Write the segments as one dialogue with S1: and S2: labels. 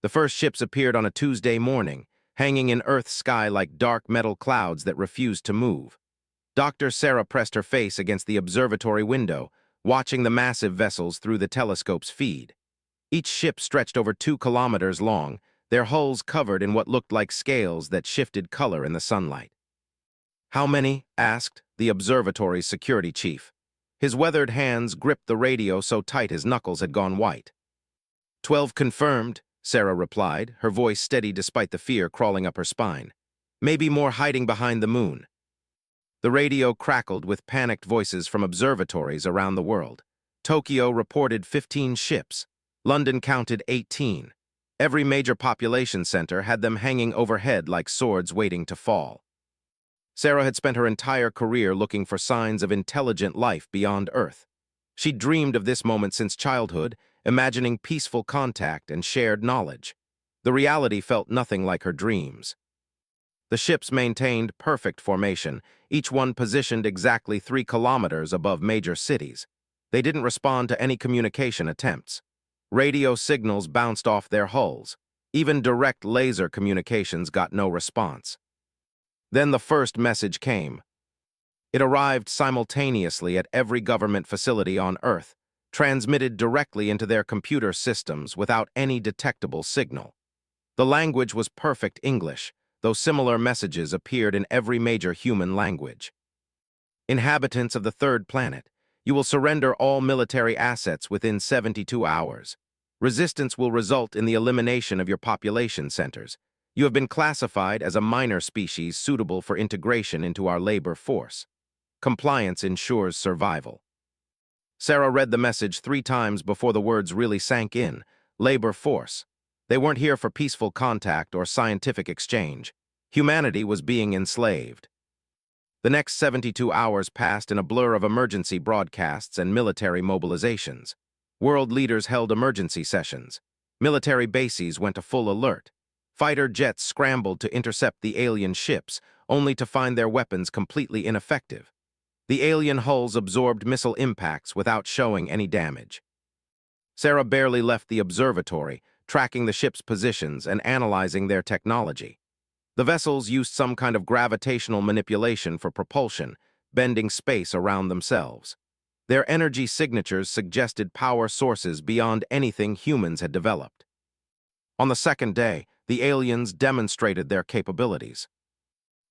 S1: The first ships appeared on a Tuesday morning, hanging in Earth's sky like dark metal clouds that refused to move. Dr. Sarah pressed her face against the observatory window, watching the massive vessels through the telescope's feed. Each ship stretched over 2 kilometers long, their hulls covered in what looked like scales that shifted color in the sunlight. "How many?" asked the observatory's security chief. His weathered hands gripped the radio so tight his knuckles had gone white. 12 confirmed, Sarah replied, her voice steady despite the fear crawling up her spine. "Maybe more hiding behind the moon." The radio crackled with panicked voices from observatories around the world. Tokyo reported 15 ships. London counted 18. Every major population center had them hanging overhead like swords waiting to fall. Sarah had spent her entire career looking for signs of intelligent life beyond Earth. She'd dreamed of this moment since childhood, imagining peaceful contact and shared knowledge. The reality felt nothing like her dreams. The ships maintained perfect formation, each one positioned exactly 3 kilometers above major cities. They didn't respond to any communication attempts. Radio signals bounced off their hulls. Even direct laser communications got no response. Then the first message came. It arrived simultaneously at every government facility on Earth, transmitted directly into their computer systems without any detectable signal. The language was perfect English, though similar messages appeared in every major human language. "Inhabitants of the third planet, you will surrender all military assets within 72 hours. Resistance will result in the elimination of your population centers. You have been classified as a minor species suitable for integration into our labor force. Compliance ensures survival." Sarah read the message 3 times before the words really sank in. Labor force. They weren't here for peaceful contact or scientific exchange. Humanity was being enslaved. The next 72 hours passed in a blur of emergency broadcasts and military mobilizations. World leaders held emergency sessions. Military bases went to full alert. Fighter jets scrambled to intercept the alien ships, only to find their weapons completely ineffective. The alien hulls absorbed missile impacts without showing any damage. Sarah barely left the observatory, tracking the ship's positions and analyzing their technology. The vessels used some kind of gravitational manipulation for propulsion, bending space around themselves. Their energy signatures suggested power sources beyond anything humans had developed. On the second day, the aliens demonstrated their capabilities.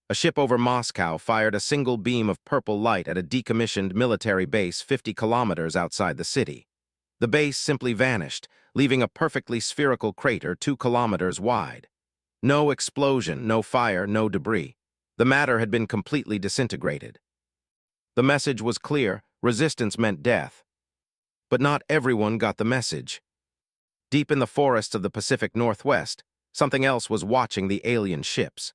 S1: A ship over Moscow fired a single beam of purple light at a decommissioned military base 50 kilometers outside the city. The base simply vanished, leaving a perfectly spherical crater 2 kilometers wide. No explosion, no fire, no debris. The matter had been completely disintegrated. The message was clear: resistance meant death. But not everyone got the message. Deep in the forests of the Pacific Northwest, something else was watching the alien ships.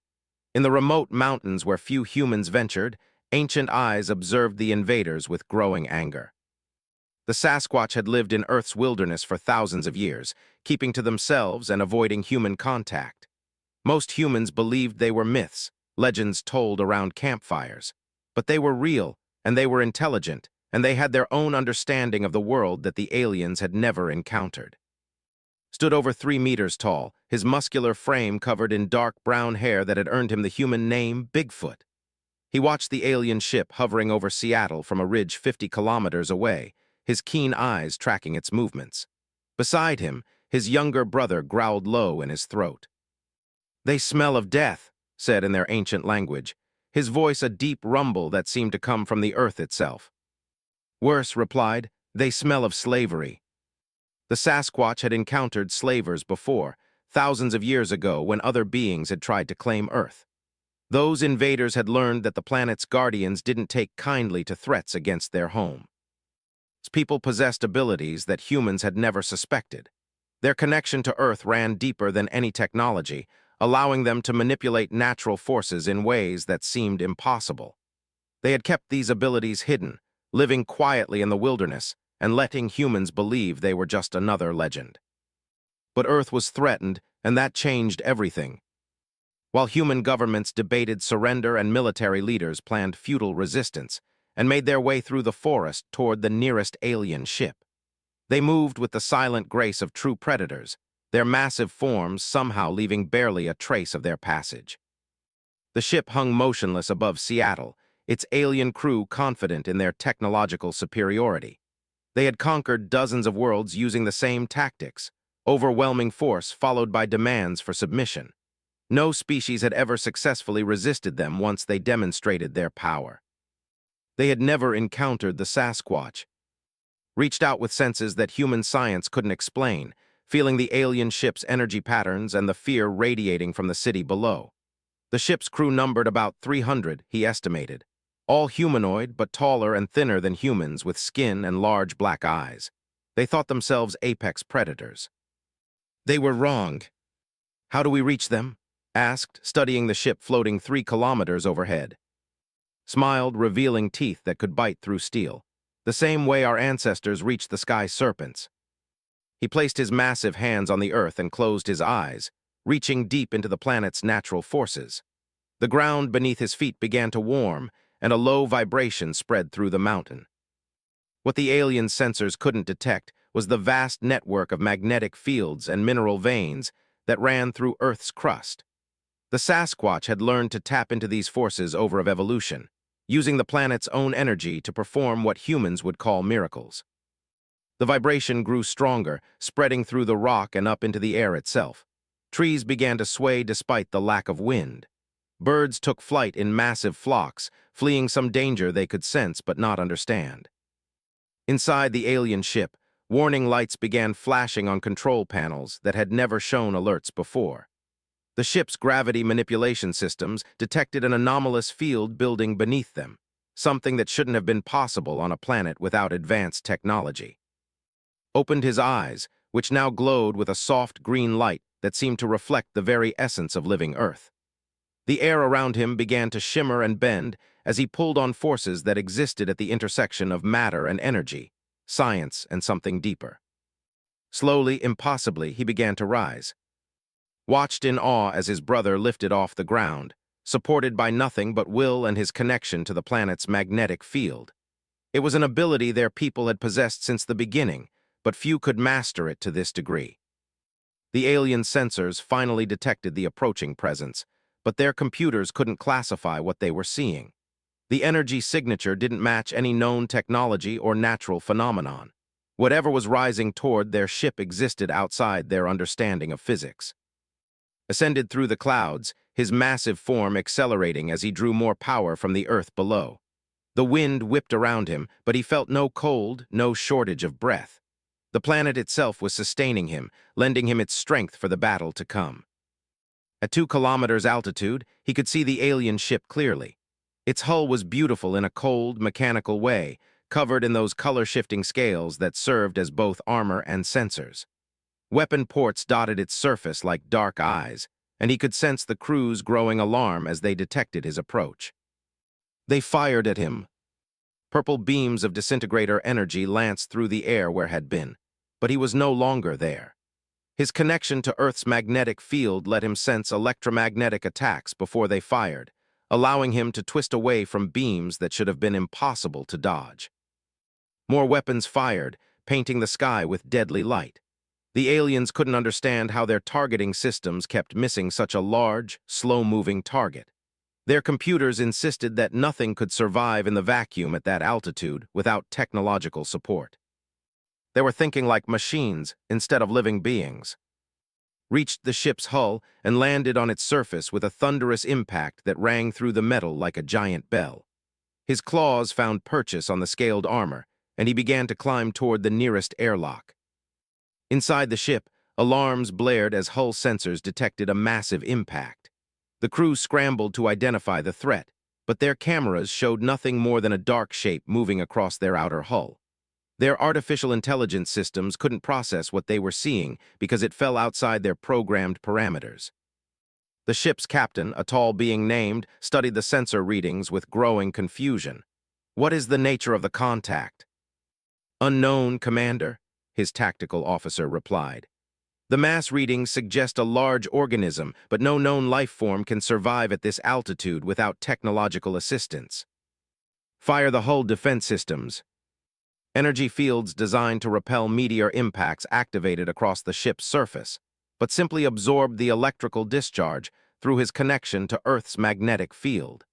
S1: In the remote mountains where few humans ventured, ancient eyes observed the invaders with growing anger. The Sasquatch had lived in Earth's wilderness for thousands of years, keeping to themselves and avoiding human contact. Most humans believed they were myths, legends told around campfires. But they were real, and they were intelligent, and they had their own understanding of the world that the aliens had never encountered. Stood over 3 meters tall, his muscular frame covered in dark brown hair that had earned him the human name Bigfoot. He watched the alien ship hovering over Seattle from a ridge 50 kilometers away, his keen eyes tracking its movements. Beside him, his younger brother growled low in his throat. "They smell of death," said in their ancient language, his voice a deep rumble that seemed to come from the earth itself. Worse replied, "They smell of slavery." The Sasquatch had encountered slavers before, thousands of years ago when other beings had tried to claim Earth. Those invaders had learned that the planet's guardians didn't take kindly to threats against their home. People possessed abilities that humans had never suspected. Their connection to Earth ran deeper than any technology, allowing them to manipulate natural forces in ways that seemed impossible. They had kept these abilities hidden, living quietly in the wilderness, and letting humans believe they were just another legend. But Earth was threatened, and that changed everything. While human governments debated surrender and military leaders planned futile resistance and made their way through the forest toward the nearest alien ship. They moved with the silent grace of true predators, their massive forms somehow leaving barely a trace of their passage. The ship hung motionless above Seattle, its alien crew confident in their technological superiority. They had conquered dozens of worlds using the same tactics, overwhelming force followed by demands for submission. No species had ever successfully resisted them once they demonstrated their power. They had never encountered the Sasquatch, reached out with senses that human science couldn't explain, feeling the alien ship's energy patterns and the fear radiating from the city below. The ship's crew numbered about 300, he estimated, all humanoid but taller and thinner than humans with skin and large black eyes. They thought themselves apex predators. They were wrong. How do we reach them? Asked, studying the ship floating 3 kilometers overhead. Smiled, revealing teeth that could bite through steel, the same way our ancestors reached the sky serpents. He placed his massive hands on the earth and closed his eyes, reaching deep into the planet's natural forces. The ground beneath his feet began to warm, and a low vibration spread through the mountain. What the alien sensors couldn't detect was the vast network of magnetic fields and mineral veins that ran through Earth's crust. The Sasquatch had learned to tap into these forces over of evolution, using the planet's own energy to perform what humans would call miracles. The vibration grew stronger, spreading through the rock and up into the air itself. Trees began to sway despite the lack of wind. Birds took flight in massive flocks, fleeing some danger they could sense but not understand. Inside the alien ship, warning lights began flashing on control panels that had never shown alerts before. The ship's gravity manipulation systems detected an anomalous field building beneath them, something that shouldn't have been possible on a planet without advanced technology. Opened his eyes, which now glowed with a soft green light that seemed to reflect the very essence of living Earth. The air around him began to shimmer and bend as he pulled on forces that existed at the intersection of matter and energy, science and something deeper. Slowly, impossibly, he began to rise. Watched in awe as his brother lifted off the ground, supported by nothing but will and his connection to the planet's magnetic field. It was an ability their people had possessed since the beginning, but few could master it to this degree. The alien sensors finally detected the approaching presence, but their computers couldn't classify what they were seeing. The energy signature didn't match any known technology or natural phenomenon. Whatever was rising toward their ship existed outside their understanding of physics. Ascended through the clouds, his massive form accelerating as he drew more power from the earth below. The wind whipped around him, but he felt no cold, no shortage of breath. The planet itself was sustaining him, lending him its strength for the battle to come. At 2 kilometers altitude, he could see the alien ship clearly. Its hull was beautiful in a cold, mechanical way, covered in those color-shifting scales that served as both armor and sensors. Weapon ports dotted its surface like dark eyes, and he could sense the crew's growing alarm as they detected his approach. They fired at him. Purple beams of disintegrator energy lanced through the air where had been, but he was no longer there. His connection to Earth's magnetic field let him sense electromagnetic attacks before they fired, allowing him to twist away from beams that should have been impossible to dodge. More weapons fired, painting the sky with deadly light. The aliens couldn't understand how their targeting systems kept missing such a large, slow-moving target. Their computers insisted that nothing could survive in the vacuum at that altitude without technological support. They were thinking like machines instead of living beings. Reached the ship's hull and landed on its surface with a thunderous impact that rang through the metal like a giant bell. His claws found purchase on the scaled armor, and he began to climb toward the nearest airlock. Inside the ship, alarms blared as hull sensors detected a massive impact. The crew scrambled to identify the threat, but their cameras showed nothing more than a dark shape moving across their outer hull. Their artificial intelligence systems couldn't process what they were seeing because it fell outside their programmed parameters. The ship's captain, a tall being named, studied the sensor readings with growing confusion. "What is the nature of the contact?" "Unknown, Commander," his tactical officer replied. "The mass readings suggest a large organism, but no known life form can survive at this altitude without technological assistance. Fire the hull defense systems." Energy fields designed to repel meteor impacts activated across the ship's surface. but simply absorbed the electrical discharge through his connection to Earth's magnetic field.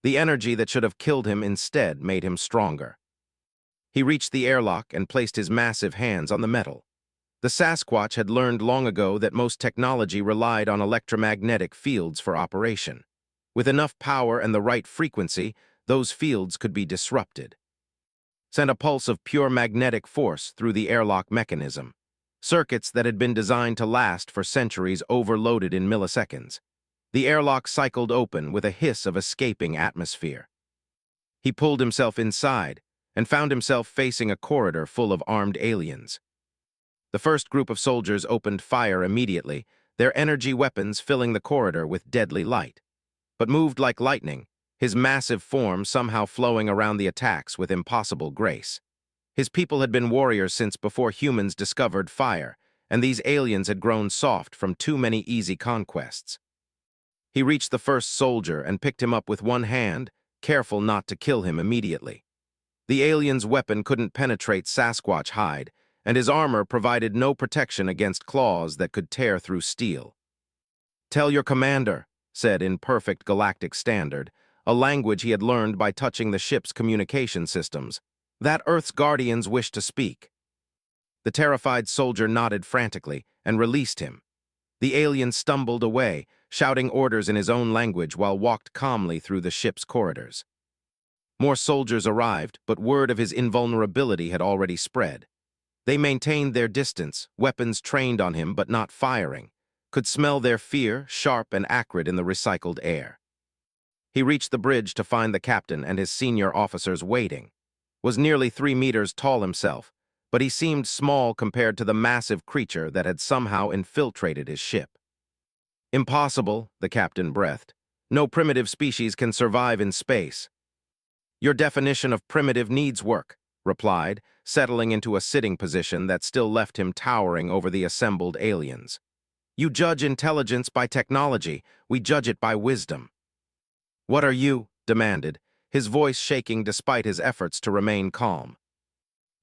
S1: The energy that should have killed him instead made him stronger. He reached the airlock and placed his massive hands on the metal. The Sasquatch had learned long ago that most technology relied on electromagnetic fields for operation. With enough power and the right frequency, those fields could be disrupted. Sent a pulse of pure magnetic force through the airlock mechanism. Circuits that had been designed to last for centuries overloaded in milliseconds. The airlock cycled open with a hiss of escaping atmosphere. He pulled himself inside and found himself facing a corridor full of armed aliens. The first group of soldiers opened fire immediately, their energy weapons filling the corridor with deadly light. But moved like lightning, his massive form somehow flowing around the attacks with impossible grace. His people had been warriors since before humans discovered fire, and these aliens had grown soft from too many easy conquests. He reached the first soldier and picked him up with one hand, careful not to kill him immediately. The alien's weapon couldn't penetrate Sasquatch hide, and his armor provided no protection against claws that could tear through steel. "Tell your commander," said in perfect galactic standard, a language he had learned by touching the ship's communication systems, "that Earth's guardians wish to speak." The terrified soldier nodded frantically and released him. The alien stumbled away, shouting orders in his own language while walked calmly through the ship's corridors. More soldiers arrived, but word of his invulnerability had already spread. They maintained their distance, weapons trained on him but not firing, could smell their fear, sharp and acrid in the recycled air. He reached the bridge to find the captain and his senior officers waiting. Was nearly 3 meters tall himself, but he seemed small compared to the massive creature that had somehow infiltrated his ship. "Impossible," the captain breathed. "No primitive species can survive in space." "Your definition of primitive needs work," replied, settling into a sitting position that still left him towering over the assembled aliens. "You judge intelligence by technology, we judge it by wisdom." "What are you?" demanded, his voice shaking despite his efforts to remain calm.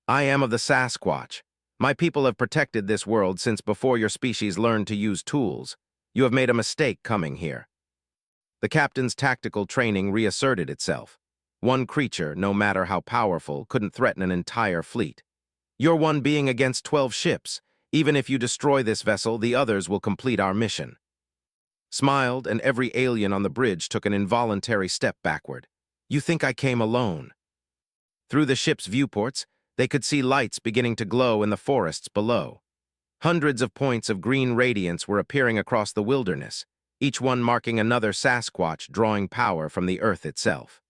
S1: "I am of the Sasquatch. My people have protected this world since before your species learned to use tools. You have made a mistake coming here." The captain's tactical training reasserted itself. One creature, no matter how powerful, couldn't threaten an entire fleet. "You're one being against 12 ships. Even if you destroy this vessel, the others will complete our mission." Smiled, and every alien on the bridge took an involuntary step backward. "You think I came alone?" Through the ship's viewports, they could see lights beginning to glow in the forests below. Hundreds of points of green radiance were appearing across the wilderness, each one marking another Sasquatch drawing power from the Earth itself.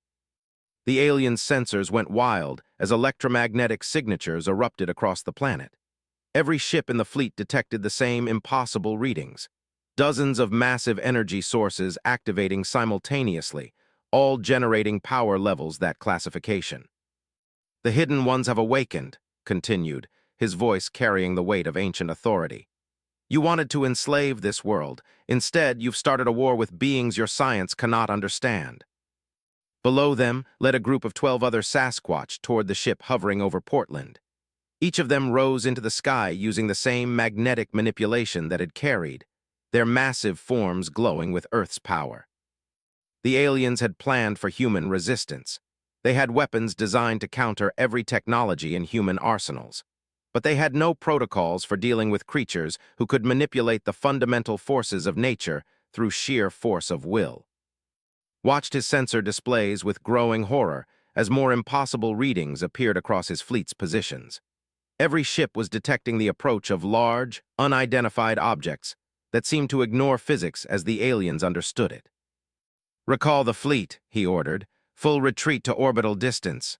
S1: The aliens' sensors went wild as electromagnetic signatures erupted across the planet. Every ship in the fleet detected the same impossible readings. Dozens of massive energy sources activating simultaneously, all generating power levels that classification. "The hidden ones have awakened," continued, his voice carrying the weight of ancient authority. "You wanted to enslave this world. Instead, you've started a war with beings your science cannot understand." Below them led a group of 12 other Sasquatch toward the ship hovering over Portland. Each of them rose into the sky using the same magnetic manipulation that had carried, their massive forms glowing with Earth's power. The aliens had planned for human resistance. They had weapons designed to counter every technology in human arsenals. But they had no protocols for dealing with creatures who could manipulate the fundamental forces of nature through sheer force of will. Watched his sensor displays with growing horror as more impossible readings appeared across his fleet's positions. Every ship was detecting the approach of large, unidentified objects that seemed to ignore physics as the aliens understood it. "Recall the fleet," he ordered. "Full retreat to orbital distance."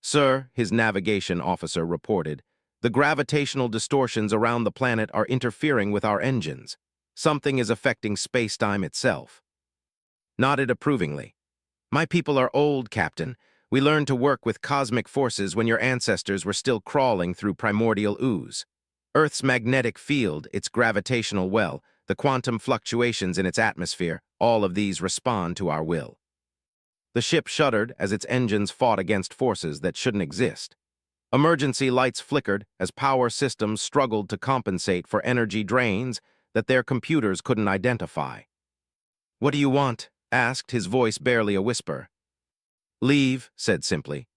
S1: "Sir," his navigation officer reported, "the gravitational distortions around the planet are interfering with our engines. Something is affecting space-time itself." Nodded approvingly. "My people are old, Captain. We learned to work with cosmic forces when your ancestors were still crawling through primordial ooze. Earth's magnetic field, its gravitational well, the quantum fluctuations in its atmosphere, all of these respond to our will." The ship shuddered as its engines fought against forces that shouldn't exist. Emergency lights flickered as power systems struggled to compensate for energy drains that their computers couldn't identify. "What do you want?" asked, his voice barely a whisper. "Leave," said simply.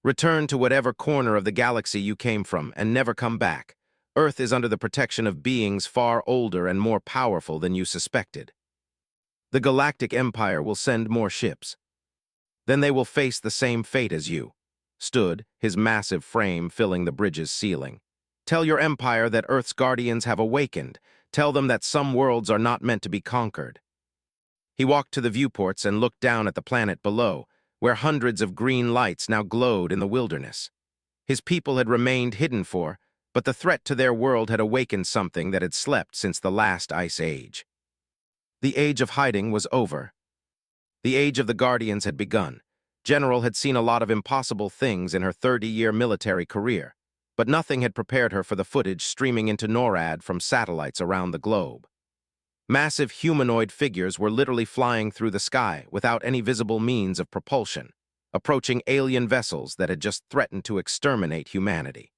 S1: "Return to whatever corner of the galaxy you came from and never come back. Earth is under the protection of beings far older and more powerful than you suspected. The Galactic Empire will send more ships. Then they will face the same fate as you." Stood, his massive frame filling the bridge's ceiling. "Tell your empire that Earth's guardians have awakened. Tell them that some worlds are not meant to be conquered." He walked to the viewports and looked down at the planet below, where hundreds of green lights now glowed in the wilderness. His people had remained hidden but the threat to their world had awakened something that had slept since the last ice age. The age of hiding was over. The age of the Guardians had begun. General had seen a lot of impossible things in her 30-year military career, but nothing had prepared her for the footage streaming into NORAD from satellites around the globe. Massive humanoid figures were literally flying through the sky without any visible means of propulsion, approaching alien vessels that had just threatened to exterminate humanity.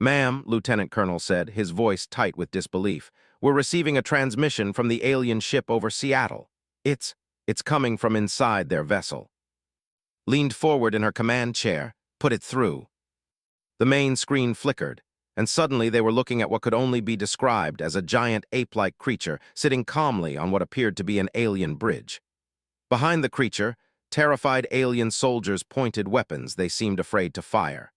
S1: "Ma'am," Lieutenant Colonel said, his voice tight with disbelief, "we're receiving a transmission from the alien ship over Seattle. It's coming from inside their vessel." Leaned forward in her command chair, "Put it through." The main screen flickered, and suddenly they were looking at what could only be described as a giant ape-like creature sitting calmly on what appeared to be an alien bridge. Behind the creature, terrified alien soldiers pointed weapons they seemed afraid to fire.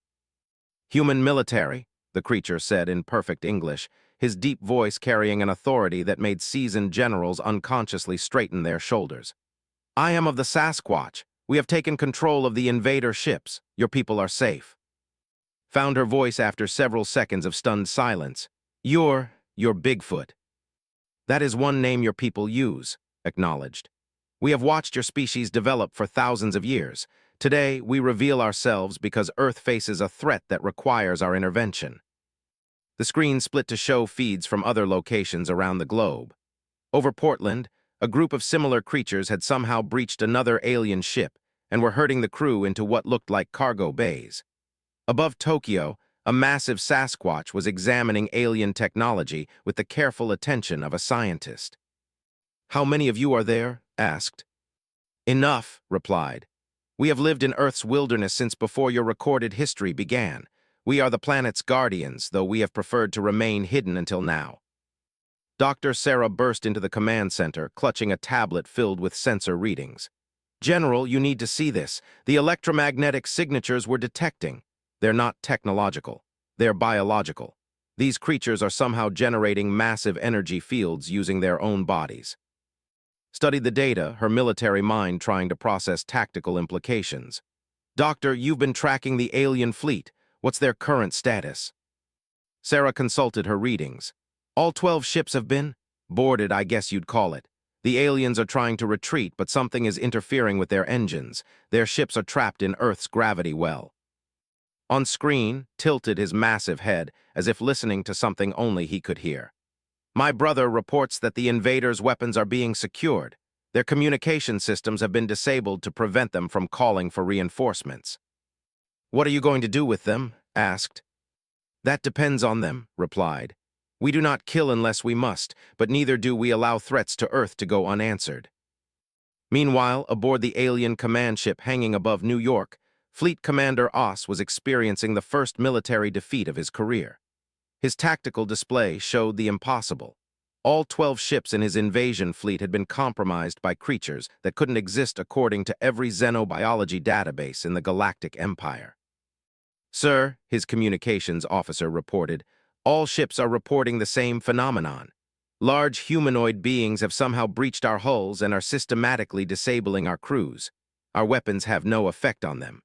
S1: "Human military," the creature said in perfect English, his deep voice carrying an authority that made seasoned generals unconsciously straighten their shoulders. "I am of the Sasquatch. We have taken control of the invader ships. Your people are safe." Found her voice after several seconds of stunned silence. You're Bigfoot." "That is one name your people use," acknowledged. "We have watched your species develop for thousands of years. Today, we reveal ourselves because Earth faces a threat that requires our intervention." The screen split to show feeds from other locations around the globe. Over Portland, a group of similar creatures had somehow breached another alien ship and were herding the crew into what looked like cargo bays. Above Tokyo, a massive Sasquatch was examining alien technology with the careful attention of a scientist. "How many of you are there?" asked. "Enough," replied. "We have lived in Earth's wilderness since before your recorded history began. We are the planet's guardians, though we have preferred to remain hidden until now." Dr. Sarah burst into the command center, clutching a tablet filled with sensor readings. "General, you need to see this. The electromagnetic signatures we're detecting. They're not technological. They're biological. These creatures are somehow generating massive energy fields using their own bodies." Studied the data, her military mind trying to process tactical implications. "Doctor, you've been tracking the alien fleet. What's their current status?" Sarah consulted her readings. "All 12 ships have been boarded, I guess you'd call it. The aliens are trying to retreat, but something is interfering with their engines. Their ships are trapped in Earth's gravity well." On screen, tilted his massive head, as if listening to something only he could hear. "My brother reports that the invaders' weapons are being secured. Their communication systems have been disabled to prevent them from calling for reinforcements." "What are you going to do with them?" asked. "That depends on them," replied. "We do not kill unless we must, but neither do we allow threats to Earth to go unanswered." Meanwhile, aboard the alien command ship hanging above New York, Fleet Commander Oss was experiencing the first military defeat of his career. His tactical display showed the impossible. All 12 ships in his invasion fleet had been compromised by creatures that couldn't exist according to every xenobiology database in the Galactic Empire. "Sir," his communications officer reported, "all ships are reporting the same phenomenon. Large humanoid beings have somehow breached our hulls and are systematically disabling our crews. Our weapons have no effect on them."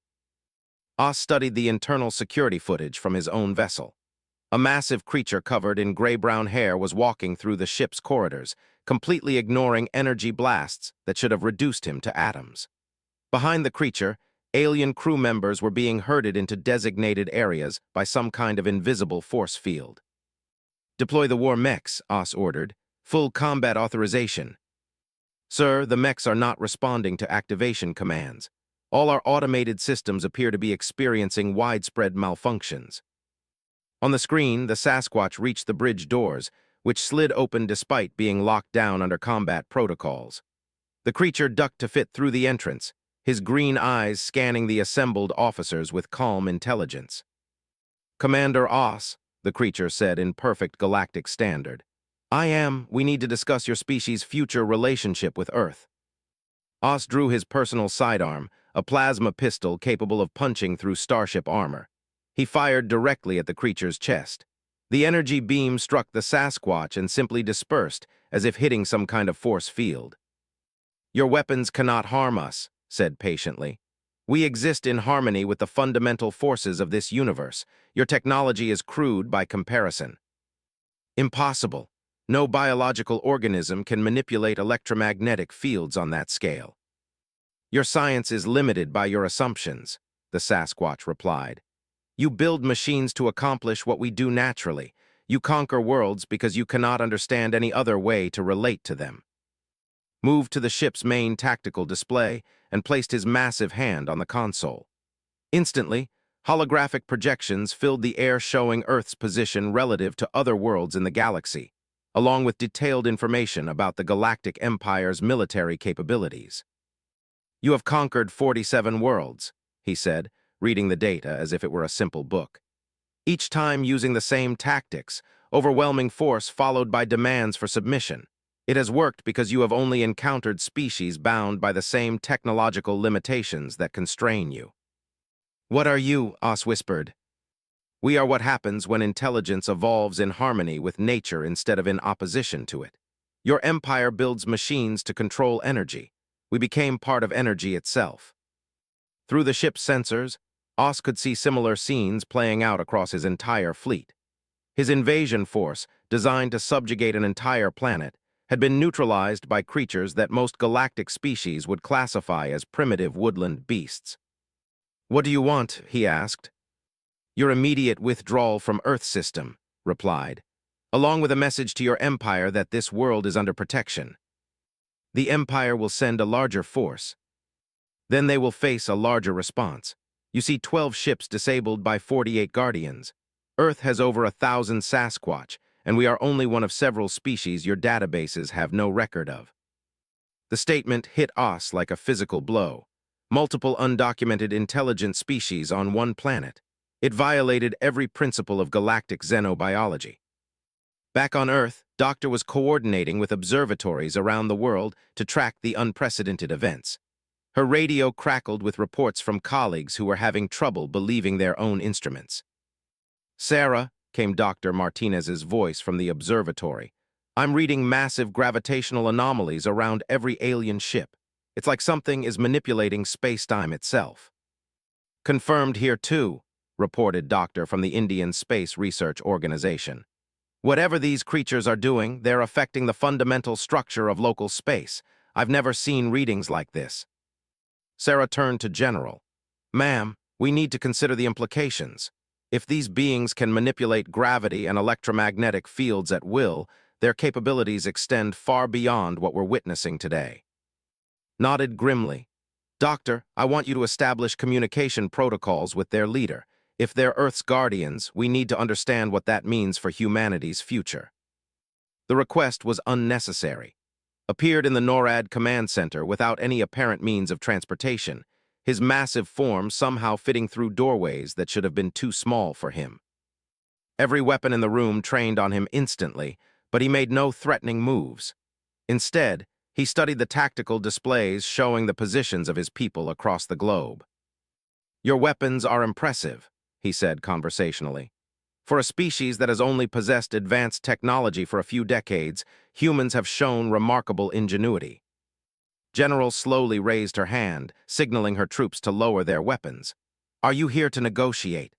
S1: Oss studied the internal security footage from his own vessel. A massive creature covered in gray-brown hair was walking through the ship's corridors, completely ignoring energy blasts that should have reduced him to atoms. Behind the creature, alien crew members were being herded into designated areas by some kind of invisible force field. "Deploy the war mechs," Oss ordered. "Full combat authorization." "Sir, the mechs are not responding to activation commands. All our automated systems appear to be experiencing widespread malfunctions. On the screen, the Sasquatch reached the bridge doors, which slid open despite being locked down under combat protocols. The creature ducked to fit through the entrance, his green eyes scanning the assembled officers with calm intelligence. "Commander Oss," the creature said in perfect galactic standard. We need to discuss your species' future relationship with Earth." Oss drew his personal sidearm, a plasma pistol capable of punching through starship armor. He fired directly at the creature's chest. The energy beam struck the Sasquatch and simply dispersed, as if hitting some kind of force field. "Your weapons cannot harm us," said patiently. "We exist in harmony with the fundamental forces of this universe. Your technology is crude by comparison." "Impossible. No biological organism can manipulate electromagnetic fields on that scale." "Your science is limited by your assumptions," the Sasquatch replied. "You build machines to accomplish what we do naturally. You conquer worlds because you cannot understand any other way to relate to them." Moved to the ship's main tactical display and placed his massive hand on the console. Instantly, holographic projections filled the air showing Earth's position relative to other worlds in the galaxy, along with detailed information about the Galactic Empire's military capabilities. "You have conquered 47 worlds," he said, reading the data as if it were a simple book. "Each time using the same tactics, overwhelming force followed by demands for submission. It has worked because you have only encountered species bound by the same technological limitations that constrain you." "What are you?" Oss whispered. "We are what happens when intelligence evolves in harmony with nature instead of in opposition to it. Your empire builds machines to control energy. We became part of energy itself." Through the ship's sensors, Oss could see similar scenes playing out across his entire fleet. His invasion force, designed to subjugate an entire planet, had been neutralized by creatures that most galactic species would classify as primitive woodland beasts. "What do you want?" he asked. "Your immediate withdrawal from Earth system," replied, "along with a message to your empire that this world is under protection. The empire will send a larger force. Then they will face a larger response. You see 12 ships disabled by 48 Guardians. Earth has over 1,000 Sasquatch, and we are only one of several species your databases have no record of." The statement hit Oss like a physical blow. Multiple undocumented intelligent species on one planet. It violated every principle of galactic xenobiology. Back on Earth, Doctor was coordinating with observatories around the world to track the unprecedented events. Her radio crackled with reports from colleagues who were having trouble believing their own instruments. "Sarah," came Dr. Martinez's voice from the observatory, "I'm reading massive gravitational anomalies around every alien ship. It's like something is manipulating space-time itself." "Confirmed here too," reported Doctor from the Indian Space Research Organization. "Whatever these creatures are doing, they're affecting the fundamental structure of local space. I've never seen readings like this." Sarah turned to General. "Ma'am, we need to consider the implications. If these beings can manipulate gravity and electromagnetic fields at will, their capabilities extend far beyond what we're witnessing today." Nodded grimly. "Doctor, I want you to establish communication protocols with their leader. If they're Earth's guardians, we need to understand what that means for humanity's future." The request was unnecessary. Appeared in the NORAD command center without any apparent means of transportation, his massive form somehow fitting through doorways that should have been too small for him. Every weapon in the room trained on him instantly, but he made no threatening moves. Instead, he studied the tactical displays showing the positions of his people across the globe. "Your weapons are impressive," he said conversationally. "For a species that has only possessed advanced technology for a few decades, humans have shown remarkable ingenuity." General slowly raised her hand, signaling her troops to lower their weapons. "Are you here to negotiate?"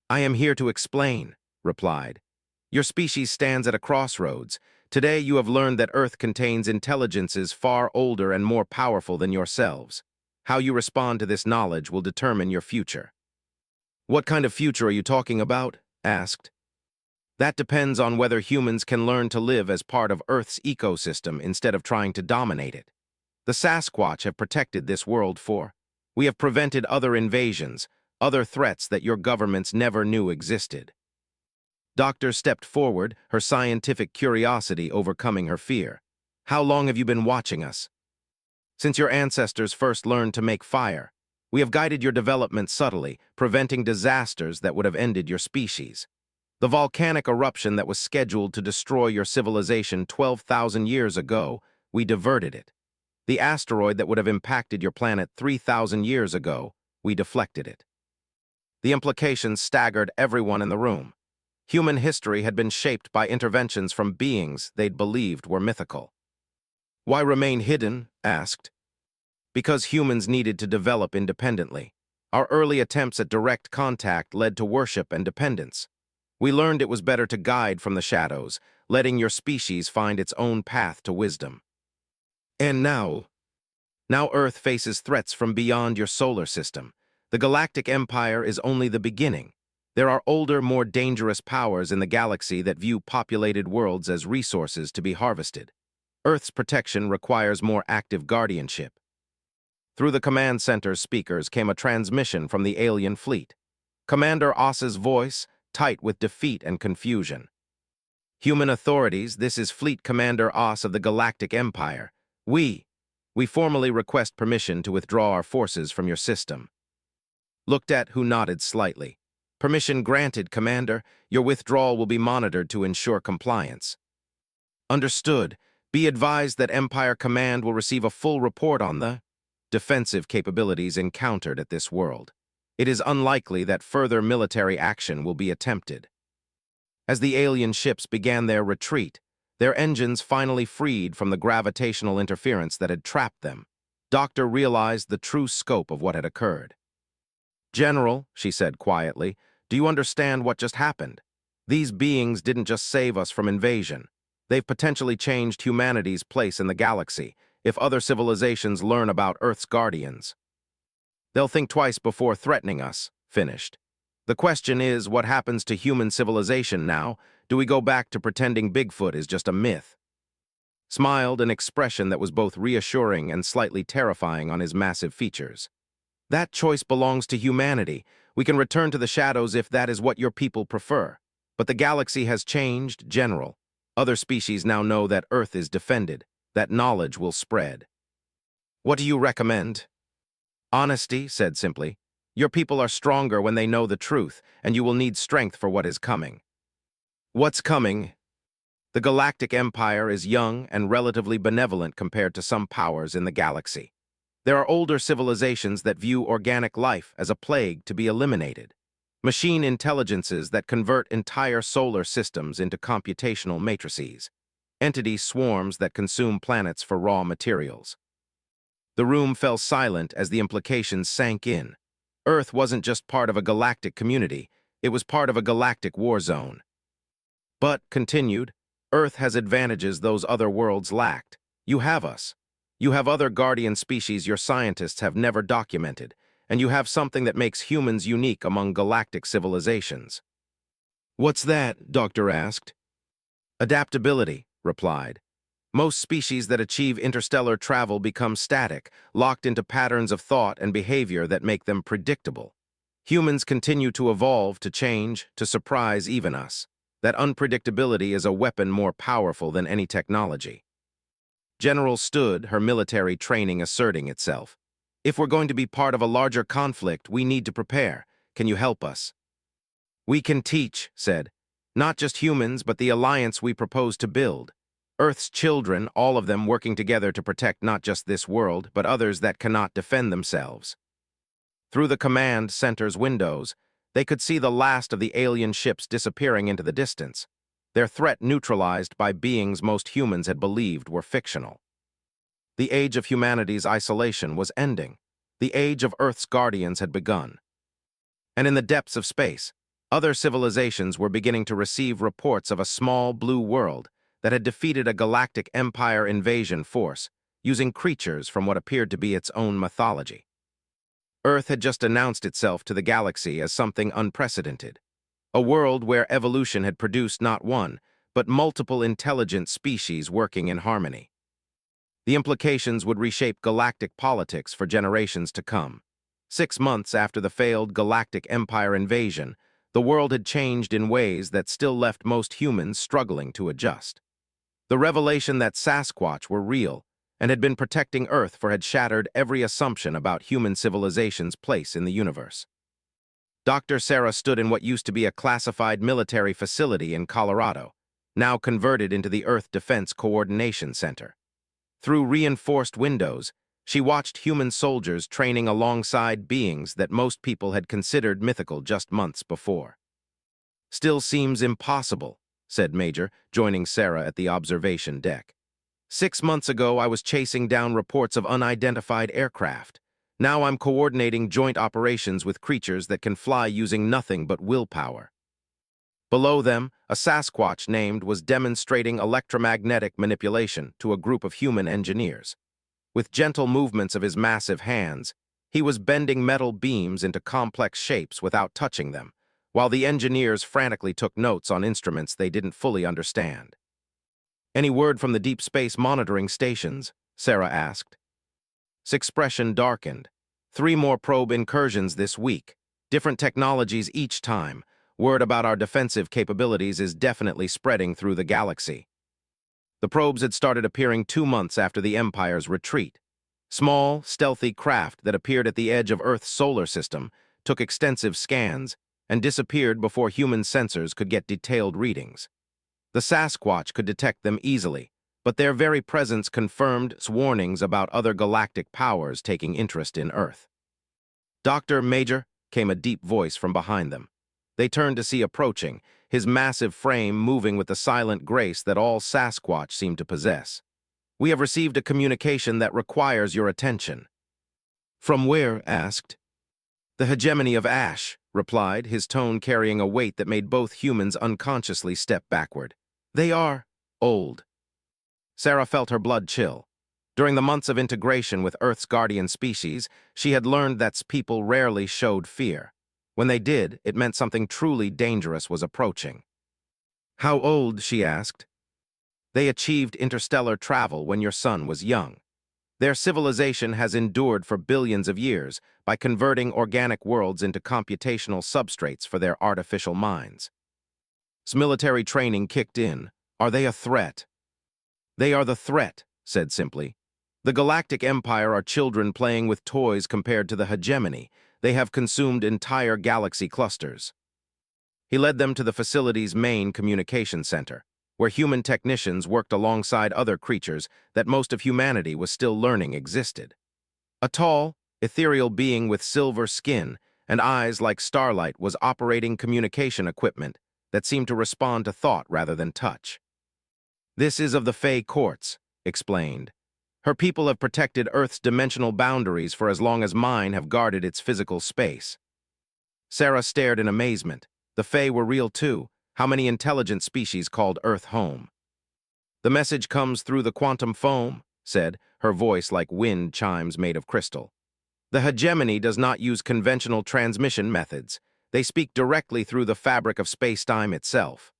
S1: "I am here to explain," replied. "Your species stands at a crossroads. Today you have learned that Earth contains intelligences far older and more powerful than yourselves. How you respond to this knowledge will determine your future." "What kind of future are you talking about?" asked. "That depends on whether humans can learn to live as part of Earth's ecosystem instead of trying to dominate it. The Sasquatch have protected this world for..." We have prevented other invasions, other threats that your governments never knew existed. Doctor stepped forward, her scientific curiosity overcoming her fear. How long have you been watching us? Since your ancestors first learned to make fire, we have guided your development subtly, preventing disasters that would have ended your species. The volcanic eruption that was scheduled to destroy your civilization 12,000 years ago, we diverted it. The asteroid that would have impacted your planet 3,000 years ago, we deflected it. The implications staggered everyone in the room. Human history had been shaped by interventions from beings they'd believed were mythical. Why remain hidden? Asked. Because humans needed to develop independently. Our early attempts at direct contact led to worship and dependence. We learned it was better to guide from the shadows, letting your species find its own path to wisdom. And now Earth faces threats from beyond your solar system. The Galactic Empire is only the beginning. There are older, more dangerous powers in the galaxy that view populated worlds as resources to be harvested. Earth's protection requires more active guardianship. Through the command center's speakers came a transmission from the alien fleet. Commander Oss's voice, tight with defeat and confusion. Human authorities, this is Fleet Commander Oss of the Galactic Empire. We formally request permission to withdraw our forces from your system. Looked at, who nodded slightly. Permission granted, Commander. Your withdrawal will be monitored to ensure compliance. Understood. Be advised that Empire Command will receive a full report on the defensive capabilities encountered at this world. It is unlikely that further military action will be attempted. As the alien ships began their retreat, their engines finally freed from the gravitational interference that had trapped them, Doctor realized the true scope of what had occurred. General, she said quietly, do you understand what just happened? These beings didn't just save us from invasion. They've potentially changed humanity's place in the galaxy if other civilizations learn about Earth's guardians. They'll think twice before threatening us, finished. The question is, what happens to human civilization now? Do we go back to pretending Bigfoot is just a myth? Smiled, an expression that was both reassuring and slightly terrifying on his massive features. That choice belongs to humanity. We can return to the shadows if that is what your people prefer. But the galaxy has changed, General. Other species now know that Earth is defended. That knowledge will spread. What do you recommend? Honesty, said simply. Your people are stronger when they know the truth, and you will need strength for what is coming. What's coming? The Galactic Empire is young and relatively benevolent compared to some powers in the galaxy. There are older civilizations that view organic life as a plague to be eliminated. Machine intelligences that convert entire solar systems into computational matrices. Entity swarms that consume planets for raw materials. The room fell silent as the implications sank in. Earth wasn't just part of a galactic community, it was part of a galactic war zone. But, continued, Earth has advantages those other worlds lacked. You have us. You have other guardian species your scientists have never documented, and you have something that makes humans unique among galactic civilizations. What's that? Doctor asked. Adaptability, replied. Most species that achieve interstellar travel become static, locked into patterns of thought and behavior that make them predictable. Humans continue to evolve, to change, to surprise even us. That unpredictability is a weapon more powerful than any technology. General stood, her military training asserting itself. If we're going to be part of a larger conflict, we need to prepare. Can you help us? We can teach, said. Not just humans, but the alliance we propose to build. Earth's children, all of them working together to protect not just this world, but others that cannot defend themselves. Through the command center's windows, they could see the last of the alien ships disappearing into the distance, their threat neutralized by beings most humans had believed were fictional. The age of humanity's isolation was ending. The age of Earth's guardians had begun. And in the depths of space, other civilizations were beginning to receive reports of a small blue world that had defeated a galactic empire invasion force, using creatures from what appeared to be its own mythology. Earth had just announced itself to the galaxy as something unprecedented, a world where evolution had produced not one, but multiple intelligent species working in harmony. The implications would reshape galactic politics for generations to come. 6 months after the failed Galactic Empire invasion, the world had changed in ways that still left most humans struggling to adjust. The revelation that Sasquatch were real and had been protecting Earth had shattered every assumption about human civilization's place in the universe. Dr. Sarah stood in what used to be a classified military facility in Colorado, now converted into the Earth Defense Coordination Center. Through reinforced windows, she watched human soldiers training alongside beings that most people had considered mythical just months before. "Still seems impossible," said Major, joining Sarah at the observation deck. "6 months ago, I was chasing down reports of unidentified aircraft. Now I'm coordinating joint operations with creatures that can fly using nothing but willpower." Below them, a Sasquatch named was demonstrating electromagnetic manipulation to a group of human engineers. With gentle movements of his massive hands, he was bending metal beams into complex shapes without touching them, while the engineers frantically took notes on instruments they didn't fully understand. "Any word from the deep space monitoring stations?" Sarah asked. His expression darkened. "3 more probe incursions this week. Different technologies each time. Word about our defensive capabilities is definitely spreading through the galaxy." The probes had started appearing 2 months after the Empire's retreat. Small, stealthy craft that appeared at the edge of Earth's solar system, took extensive scans, and disappeared before human sensors could get detailed readings. The Sasquatch could detect them easily, but their very presence confirmed warnings about other galactic powers taking interest in Earth. "Dr. Major," came a deep voice from behind them. They turned to see approaching, his massive frame moving with the silent grace that all Sasquatch seemed to possess. "We have received a communication that requires your attention." "From where?" asked. "The hegemony of Ash," replied, his tone carrying a weight that made both humans unconsciously step backward. "They are old." Sarah felt her blood chill. During the months of integration with Earth's guardian species, she had learned that people rarely showed fear. When they did, it meant something truly dangerous was approaching. "How old?" she asked. "They achieved interstellar travel when your son was young. Their civilization has endured for billions of years by converting organic worlds into computational substrates for their artificial minds. Military training kicked in. Are they a threat?" "They are the threat," said simply. "The Galactic Empire are children playing with toys compared to the hegemony. They have consumed entire galaxy clusters." He led them to the facility's main communication center, where human technicians worked alongside other creatures that most of humanity was still learning existed. A tall, ethereal being with silver skin and eyes like starlight was operating communication equipment that seemed to respond to thought rather than touch. "This is of the Fey Courts," explained. "Her people have protected Earth's dimensional boundaries for as long as mine have guarded its physical space." Sarah stared in amazement. The Fey were real too. How many intelligent species called Earth home? "The message comes through the quantum foam," said, her voice like wind chimes made of crystal. "The hegemony does not use conventional transmission methods. They speak directly through the fabric of space-time itself."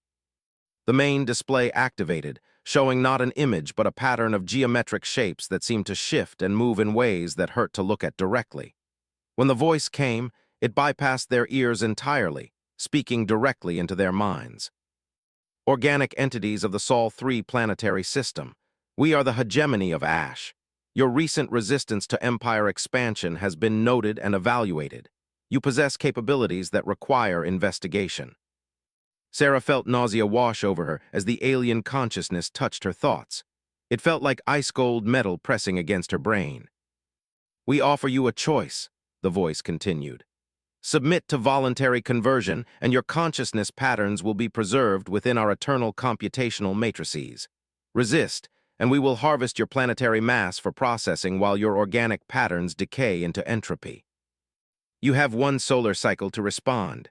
S1: The main display activated, showing not an image but a pattern of geometric shapes that seemed to shift and move in ways that hurt to look at directly. When the voice came, it bypassed their ears entirely, speaking directly into their minds. "Organic entities of the Sol 3 planetary system. We are the hegemony of Ash. Your recent resistance to Empire expansion has been noted and evaluated. You possess capabilities that require investigation." Sarah felt nausea wash over her as the alien consciousness touched her thoughts. It felt like ice-cold metal pressing against her brain. "We offer you a choice," the voice continued. "Submit to voluntary conversion, and your consciousness patterns will be preserved within our eternal computational matrices. Resist, and we will harvest your planetary mass for processing while your organic patterns decay into entropy. You have 1 solar cycle to respond."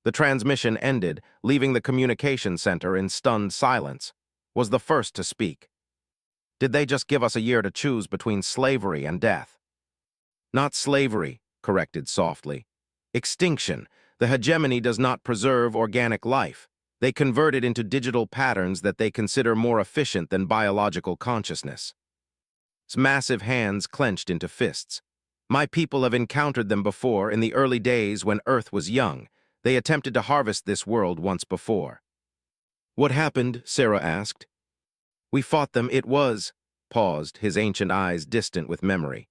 S1: The transmission ended, leaving the communication center in stunned silence. Was the first to speak. "Did they just give us a year to choose between slavery and death?" "Not slavery," corrected softly. "Extinction. The hegemony does not preserve organic life. They convert it into digital patterns that they consider more efficient than biological consciousness." His massive hands clenched into fists. My people have encountered them before in the early days when Earth was young. They attempted to harvest this world once before. What happened? Sarah asked. We fought them. It was, paused, his ancient eyes distant with memory.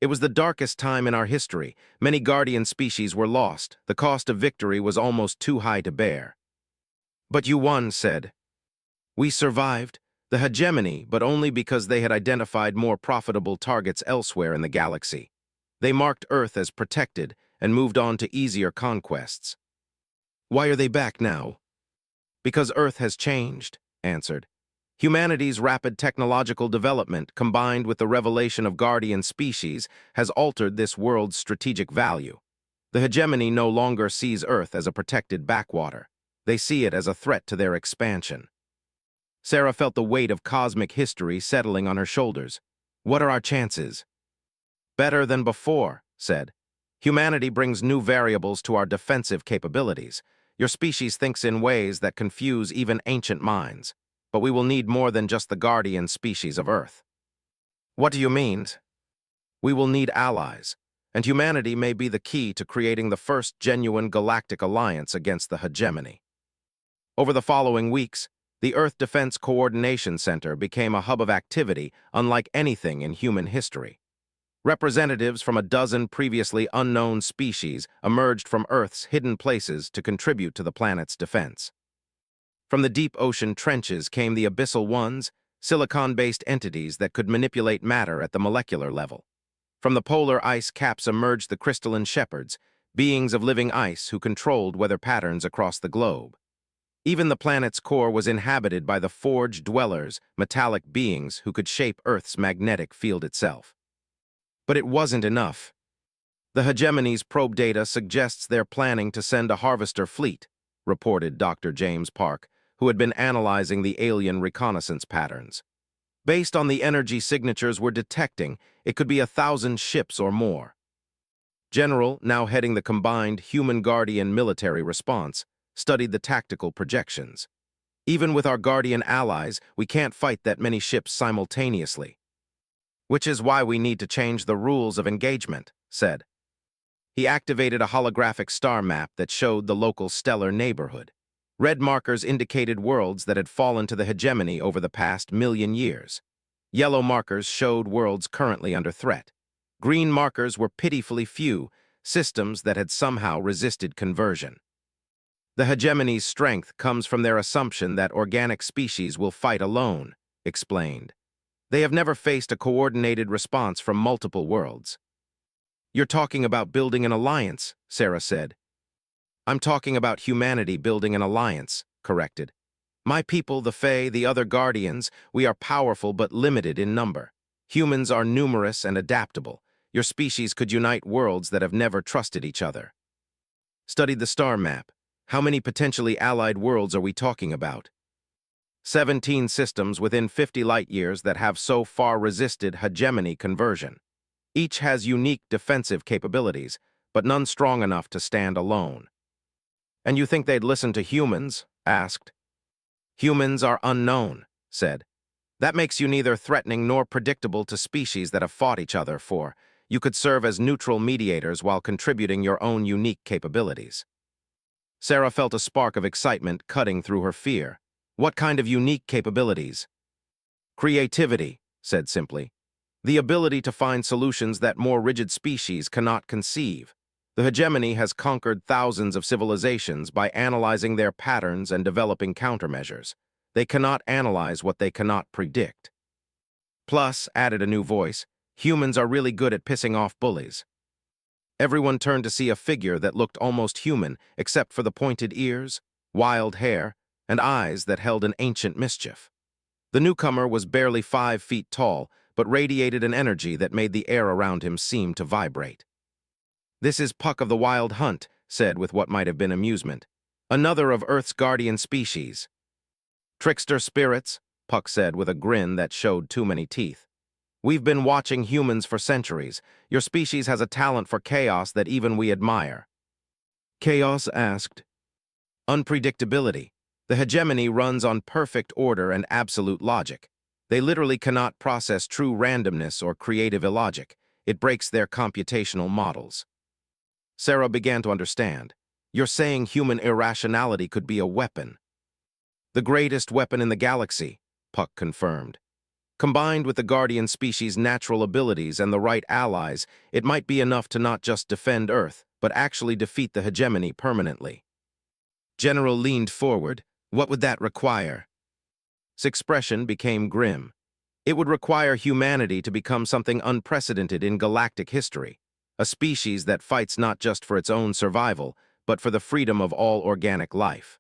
S1: It was the darkest time in our history. Many guardian species were lost. The cost of victory was almost too high to bear. But you won, said. We survived. The hegemony, but only because they had identified more profitable targets elsewhere in the galaxy. They marked Earth as protected and moved on to easier conquests. Why are they back now? Because Earth has changed, answered. Humanity's rapid technological development, combined with the revelation of guardian species, has altered this world's strategic value. The hegemony no longer sees Earth as a protected backwater. They see it as a threat to their expansion. Sarah felt the weight of cosmic history settling on her shoulders. What are our chances? Better than before, said. Humanity brings new variables to our defensive capabilities. Your species thinks in ways that confuse even ancient minds. But we will need more than just the guardian species of Earth. What do you mean? We will need allies, and humanity may be the key to creating the first genuine galactic alliance against the hegemony. Over the following weeks, the Earth Defense Coordination Center became a hub of activity unlike anything in human history. Representatives from a dozen previously unknown species emerged from Earth's hidden places to contribute to the planet's defense. From the deep ocean trenches came the abyssal ones, silicon-based entities that could manipulate matter at the molecular level. From the polar ice caps emerged the crystalline shepherds, beings of living ice who controlled weather patterns across the globe. Even the planet's core was inhabited by the forge dwellers, metallic beings who could shape Earth's magnetic field itself. But it wasn't enough. The hegemony's probe data suggests they're planning to send a harvester fleet, reported Dr. James Park, who had been analyzing the alien reconnaissance patterns. Based on the energy signatures we're detecting, it could be 1,000 ships or more. General, now heading the combined human guardian military response, studied the tactical projections. Even with our guardian allies, we can't fight that many ships simultaneously. Which is why we need to change the rules of engagement, said. He activated a holographic star map that showed the local stellar neighborhood. Red markers indicated worlds that had fallen to the hegemony over the past million years. Yellow markers showed worlds currently under threat. Green markers were pitifully few, systems that had somehow resisted conversion. The hegemony's strength comes from their assumption that organic species will fight alone, explained. They have never faced a coordinated response from multiple worlds. You're talking about building an alliance, Sarah said. I'm talking about humanity building an alliance, corrected. My people, the Fae, the other guardians, we are powerful but limited in number. Humans are numerous and adaptable. Your species could unite worlds that have never trusted each other. Studied the star map. How many potentially allied worlds are we talking about? 17 systems within 50 light-years that have so far resisted hegemony conversion. Each has unique defensive capabilities, but none strong enough to stand alone. And you think they'd listen to humans? Asked. Humans are unknown, said. That makes you neither threatening nor predictable to species that have fought each other for. You could serve as neutral mediators while contributing your own unique capabilities. Sarah felt a spark of excitement cutting through her fear. What kind of unique capabilities? Creativity, said simply. The ability to find solutions that more rigid species cannot conceive. The hegemony has conquered thousands of civilizations by analyzing their patterns and developing countermeasures. They cannot analyze what they cannot predict. Plus, added a new voice, humans are really good at pissing off bullies. Everyone turned to see a figure that looked almost human, except for the pointed ears, wild hair, and eyes that held an ancient mischief. The newcomer was barely 5 feet tall, but radiated an energy that made the air around him seem to vibrate. This is Puck of the Wild Hunt, said with what might have been amusement. Another of Earth's guardian species. Trickster spirits, Puck said with a grin that showed too many teeth. We've been watching humans for centuries. Your species has a talent for chaos that even we admire. Chaos asked. Unpredictability. The hegemony runs on perfect order and absolute logic. They literally cannot process true randomness or creative illogic. It breaks their computational models. Sarah began to understand. You're saying human irrationality could be a weapon. The greatest weapon in the galaxy, Puck confirmed. Combined with the Guardian species' natural abilities and the right allies, it might be enough to not just defend Earth, but actually defeat the hegemony permanently. General leaned forward. What would that require? His expression became grim. It would require humanity to become something unprecedented in galactic history, a species that fights not just for its own survival, but for the freedom of all organic life.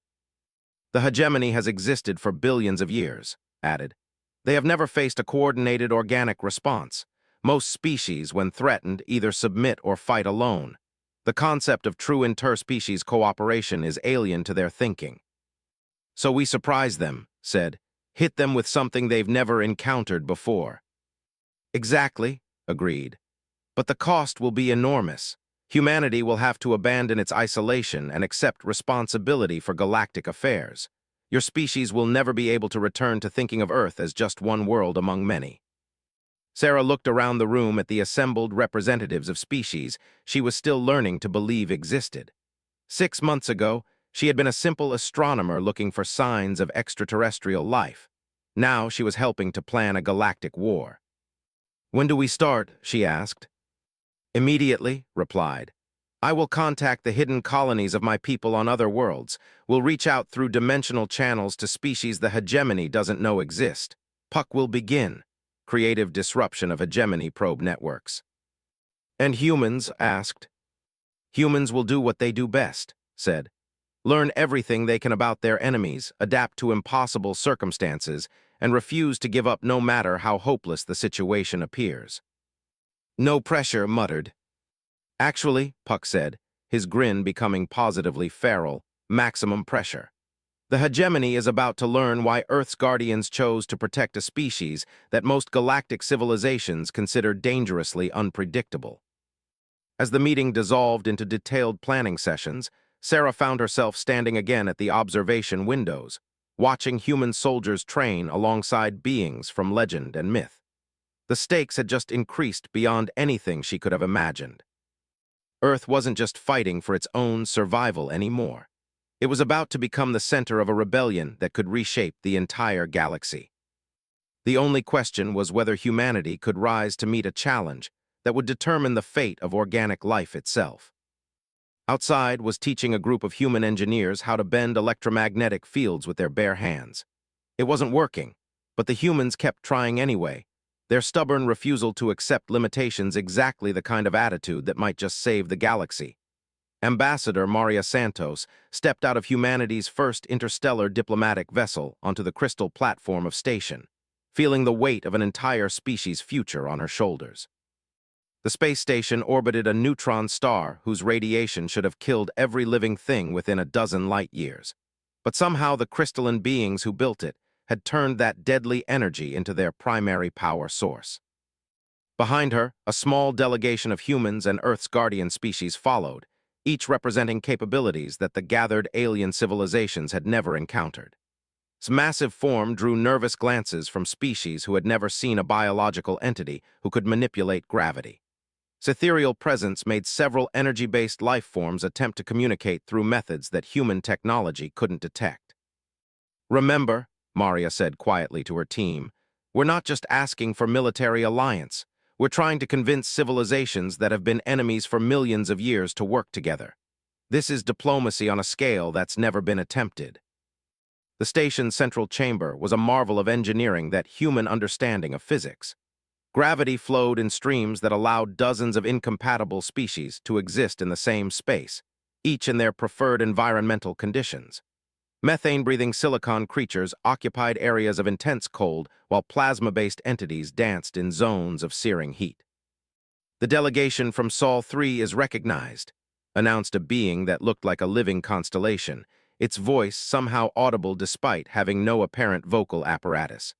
S1: The hegemony has existed for billions of years, added. They have never faced a coordinated organic response. Most species, when threatened, either submit or fight alone. The concept of true interspecies cooperation is alien to their thinking. So we surprise them, said. Hit them with something they've never encountered before. Exactly, agreed. But the cost will be enormous. Humanity will have to abandon its isolation and accept responsibility for galactic affairs. Your species will never be able to return to thinking of Earth as just one world among many. Sarah looked around the room at the assembled representatives of species she was still learning to believe existed. 6 months ago, she had been a simple astronomer looking for signs of extraterrestrial life. Now she was helping to plan a galactic war. When do we start? She asked. Immediately, replied. I will contact the hidden colonies of my people on other worlds. We'll reach out through dimensional channels to species the hegemony doesn't know exist. Puck will begin. Creative disruption of hegemony probe networks. And humans? Asked. Humans will do what they do best, said. Learn everything they can about their enemies, adapt to impossible circumstances, and refuse to give up no matter how hopeless the situation appears. No pressure, muttered. Actually, Puck said, his grin becoming positively feral, maximum pressure. The hegemony is about to learn why Earth's guardians chose to protect a species that most galactic civilizations consider dangerously unpredictable. As the meeting dissolved into detailed planning sessions, Sarah found herself standing again at the observation windows, watching human soldiers train alongside beings from legend and myth. The stakes had just increased beyond anything she could have imagined. Earth wasn't just fighting for its own survival anymore. It was about to become the center of a rebellion that could reshape the entire galaxy. The only question was whether humanity could rise to meet a challenge that would determine the fate of organic life itself. Outside was teaching a group of human engineers how to bend electromagnetic fields with their bare hands. It wasn't working, but the humans kept trying anyway, their stubborn refusal to accept limitations exactly the kind of attitude that might just save the galaxy. Ambassador Maria Santos stepped out of humanity's first interstellar diplomatic vessel onto the crystal platform of station, feeling the weight of an entire species' future on her shoulders. The space station orbited a neutron star whose radiation should have killed every living thing within a dozen light years. But somehow the crystalline beings who built it had turned that deadly energy into their primary power source. Behind her, a small delegation of humans and Earth's guardian species followed, each representing capabilities that the gathered alien civilizations had never encountered. Its massive form drew nervous glances from species who had never seen a biological entity who could manipulate gravity. Its ethereal presence made several energy-based life forms attempt to communicate through methods that human technology couldn't detect. Remember, Maria said quietly to her team, we're not just asking for military alliance. We're trying to convince civilizations that have been enemies for millions of years to work together. This is diplomacy on a scale that's never been attempted. The station's central chamber was a marvel of engineering that human understanding of physics. Gravity flowed in streams that allowed dozens of incompatible species to exist in the same space, each in their preferred environmental conditions. Methane-breathing silicon creatures occupied areas of intense cold, while plasma-based entities danced in zones of searing heat. The delegation from Sol 3 is recognized, announced a being that looked like a living constellation, its voice somehow audible despite having no apparent vocal apparatus.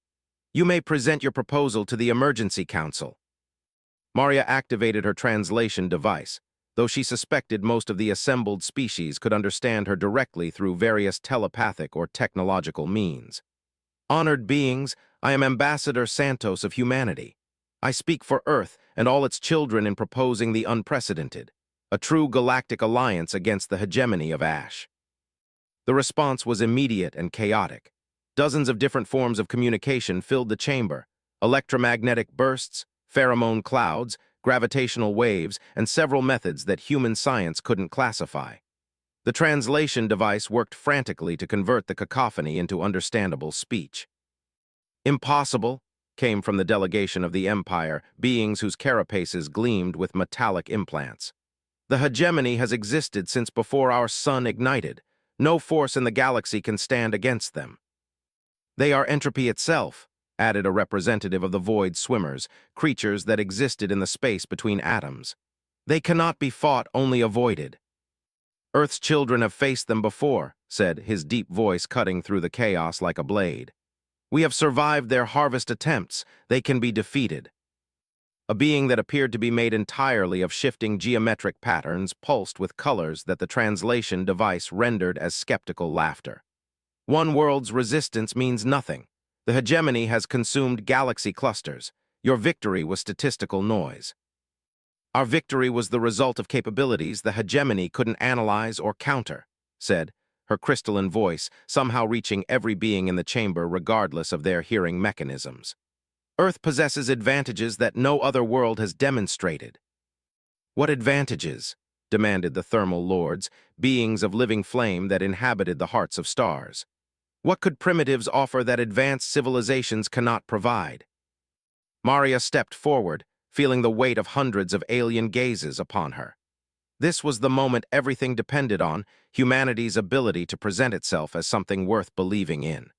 S1: You may present your proposal to the Emergency Council. Maria activated her translation device, though she suspected most of the assembled species could understand her directly through various telepathic or technological means. Honored beings, I am Ambassador Santos of humanity. I speak for Earth and all its children in proposing the unprecedented, a true galactic alliance against the hegemony of Ash. The response was immediate and chaotic. Dozens of different forms of communication filled the chamber: electromagnetic bursts, pheromone clouds, gravitational waves, and several methods that human science couldn't classify. The translation device worked frantically to convert the cacophony into understandable speech. "Impossible," came from the delegation of the Empire, beings whose carapaces gleamed with metallic implants. "The hegemony has existed since before our sun ignited. No force in the galaxy can stand against them." "They are entropy itself," added a representative of the void swimmers, creatures that existed in the space between atoms. "They cannot be fought, only avoided." "Earth's children have faced them before," said, his deep voice cutting through the chaos like a blade. "We have survived their harvest attempts. They can be defeated." A being that appeared to be made entirely of shifting geometric patterns pulsed with colors that the translation device rendered as skeptical laughter. "One world's resistance means nothing. The hegemony has consumed galaxy clusters. Your victory was statistical noise." "Our victory was the result of capabilities the hegemony couldn't analyze or counter," said, her crystalline voice somehow reaching every being in the chamber regardless of their hearing mechanisms. "Earth possesses advantages that no other world has demonstrated." "What advantages?" demanded the thermal lords, beings of living flame that inhabited the hearts of stars. "What could primitives offer that advanced civilizations cannot provide?" Maria stepped forward, feeling the weight of hundreds of alien gazes upon her. This was the moment everything depended on: humanity's ability to present itself as something worth believing in.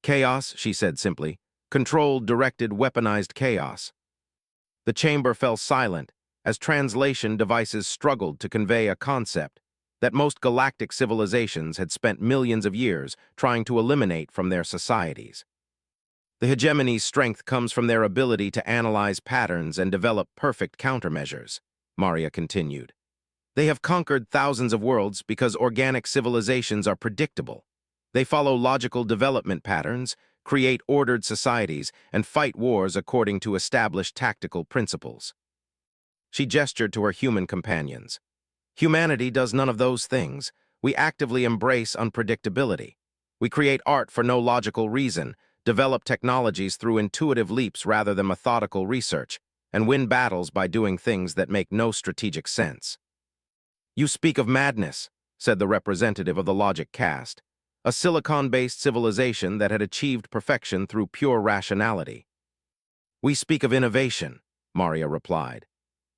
S1: "Chaos," she said simply. "Controlled, directed, weaponized chaos." The chamber fell silent as translation devices struggled to convey a concept that most galactic civilizations had spent millions of years trying to eliminate from their societies. "The hegemony's strength comes from their ability to analyze patterns and develop perfect countermeasures," Maria continued. "They have conquered thousands of worlds because organic civilizations are predictable. They follow logical development patterns, create ordered societies, and fight wars according to established tactical principles." She gestured to her human companions. "Humanity does none of those things. We actively embrace unpredictability. We create art for no logical reason, develop technologies through intuitive leaps rather than methodical research, and win battles by doing things that make no strategic sense." "You speak of madness," said the representative of the logic caste, "a silicon-based civilization that had achieved perfection through pure rationality." "We speak of innovation," Maria replied.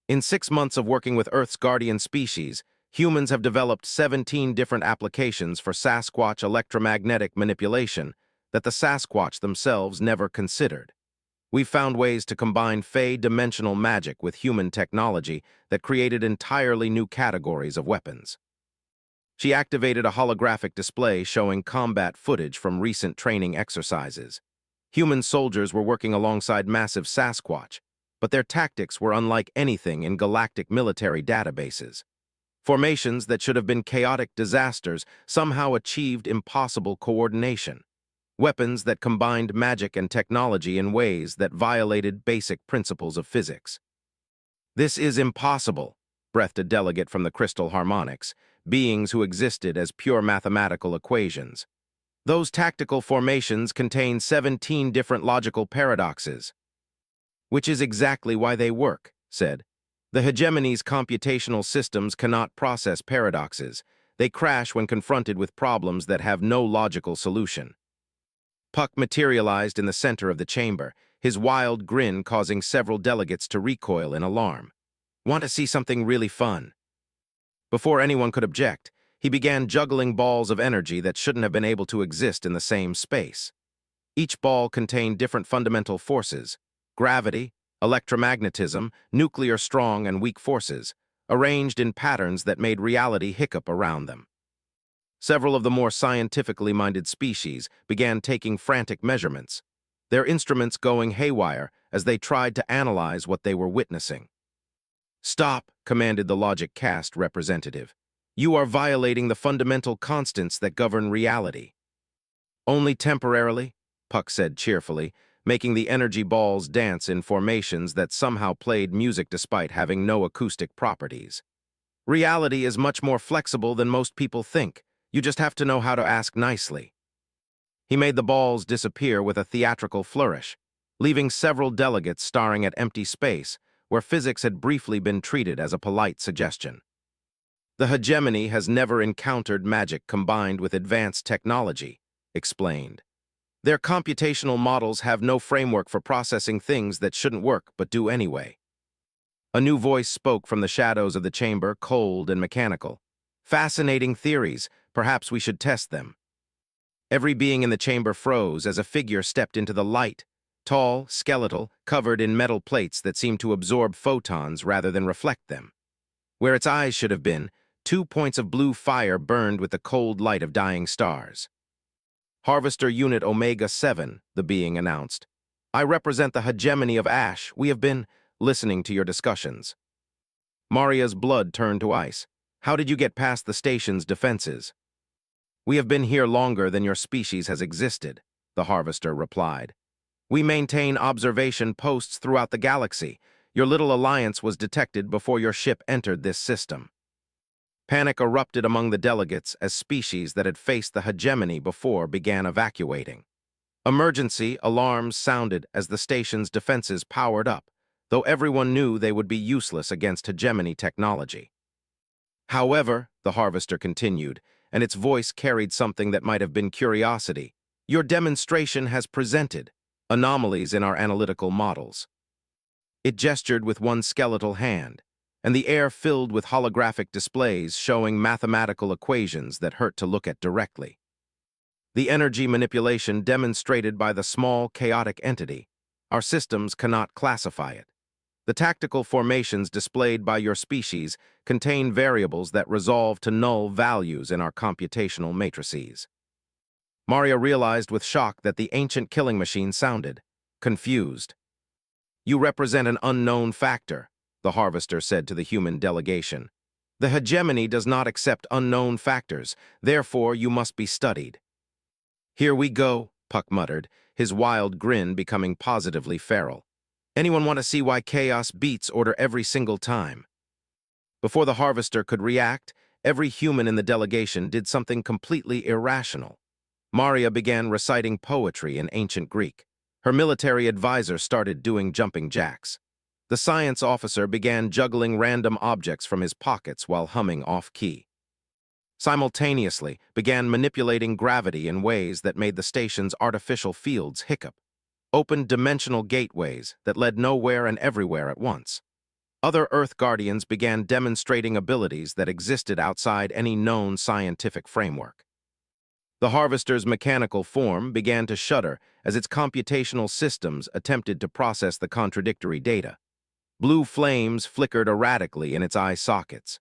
S1: "In 6 months of working with Earth's guardian species, humans have developed 17 different applications for Sasquatch electromagnetic manipulation that the Sasquatch themselves never considered. We've found ways to combine Fey-dimensional magic with human technology that created entirely new categories of weapons." She activated a holographic display showing combat footage from recent training exercises. Human soldiers were working alongside massive Sasquatch, but their tactics were unlike anything in galactic military databases. Formations that should have been chaotic disasters somehow achieved impossible coordination. Weapons that combined magic and technology in ways that violated basic principles of physics. "This is impossible," breathed a delegate from the Crystal Harmonics, beings who existed as pure mathematical equations. "Those tactical formations contain 17 different logical paradoxes." "Which is exactly why they work," said. "The hegemony's computational systems cannot process paradoxes. They crash when confronted with problems that have no logical solution." Puck materialized in the center of the chamber, his wild grin causing several delegates to recoil in alarm. "Want to see something really fun?" Before anyone could object, he began juggling balls of energy that shouldn't have been able to exist in the same space. Each ball contained different fundamental forces: gravity, electromagnetism, nuclear strong and weak forces, arranged in patterns that made reality hiccup around them. Several of the more scientifically minded species began taking frantic measurements, their instruments going haywire as they tried to analyze what they were witnessing. "Stop," commanded the logic caste representative. "You are violating the fundamental constants that govern reality." "Only temporarily," Puck said cheerfully. making the energy balls dance in formations that somehow played music despite having no acoustic properties. Reality is much more flexible than most people think. You just have to know how to ask nicely. He made the balls disappear with a theatrical flourish, leaving several delegates staring at empty space where physics had briefly been treated as a polite suggestion. The hegemony has never encountered magic combined with advanced technology, explained. Their computational models have no framework for processing things that shouldn't work but do anyway. A new voice spoke from the shadows of the chamber, cold and mechanical. Fascinating theories. Perhaps we should test them. Every being in the chamber froze as a figure stepped into the light, tall, skeletal, covered in metal plates that seemed to absorb photons rather than reflect them. Where its eyes should have been, 2 points of blue fire burned with the cold light of dying stars. Harvester Unit Omega-7, the being announced. I represent the hegemony of Ash. We have been listening to your discussions. Maria's blood turned to ice. How did you get past the station's defenses? We have been here longer than your species has existed, the Harvester replied. We maintain observation posts throughout the galaxy. Your little alliance was detected before your ship entered this system. Panic erupted among the delegates as species that had faced the hegemony before began evacuating. Emergency alarms sounded as the station's defenses powered up, though everyone knew they would be useless against hegemony technology. However, the Harvester continued, and its voice carried something that might have been curiosity. Your demonstration has presented anomalies in our analytical models. It gestured with one skeletal hand, and the air filled with holographic displays showing mathematical equations that hurt to look at directly. The energy manipulation demonstrated by the small, chaotic entity. Our systems cannot classify it. The tactical formations displayed by your species contain variables that resolve to null values in our computational matrices. Maria realized with shock that the ancient killing machine sounded confused. You represent an unknown factor, the Harvester said to the human delegation. The hegemony does not accept unknown factors, therefore you must be studied. Here we go, Puck muttered, his wild grin becoming positively feral. Anyone want to see why chaos beats order every single time? Before the Harvester could react, every human in the delegation did something completely irrational. Maria began reciting poetry in ancient Greek. Her military advisor started doing jumping jacks. The science officer began juggling random objects from his pockets while humming off-key. Simultaneously, began manipulating gravity in ways that made the station's artificial fields hiccup. Opened dimensional gateways that led nowhere and everywhere at once. Other Earth Guardians began demonstrating abilities that existed outside any known scientific framework. The Harvester's mechanical form began to shudder as its computational systems attempted to process the contradictory data. Blue flames flickered erratically in its eye sockets.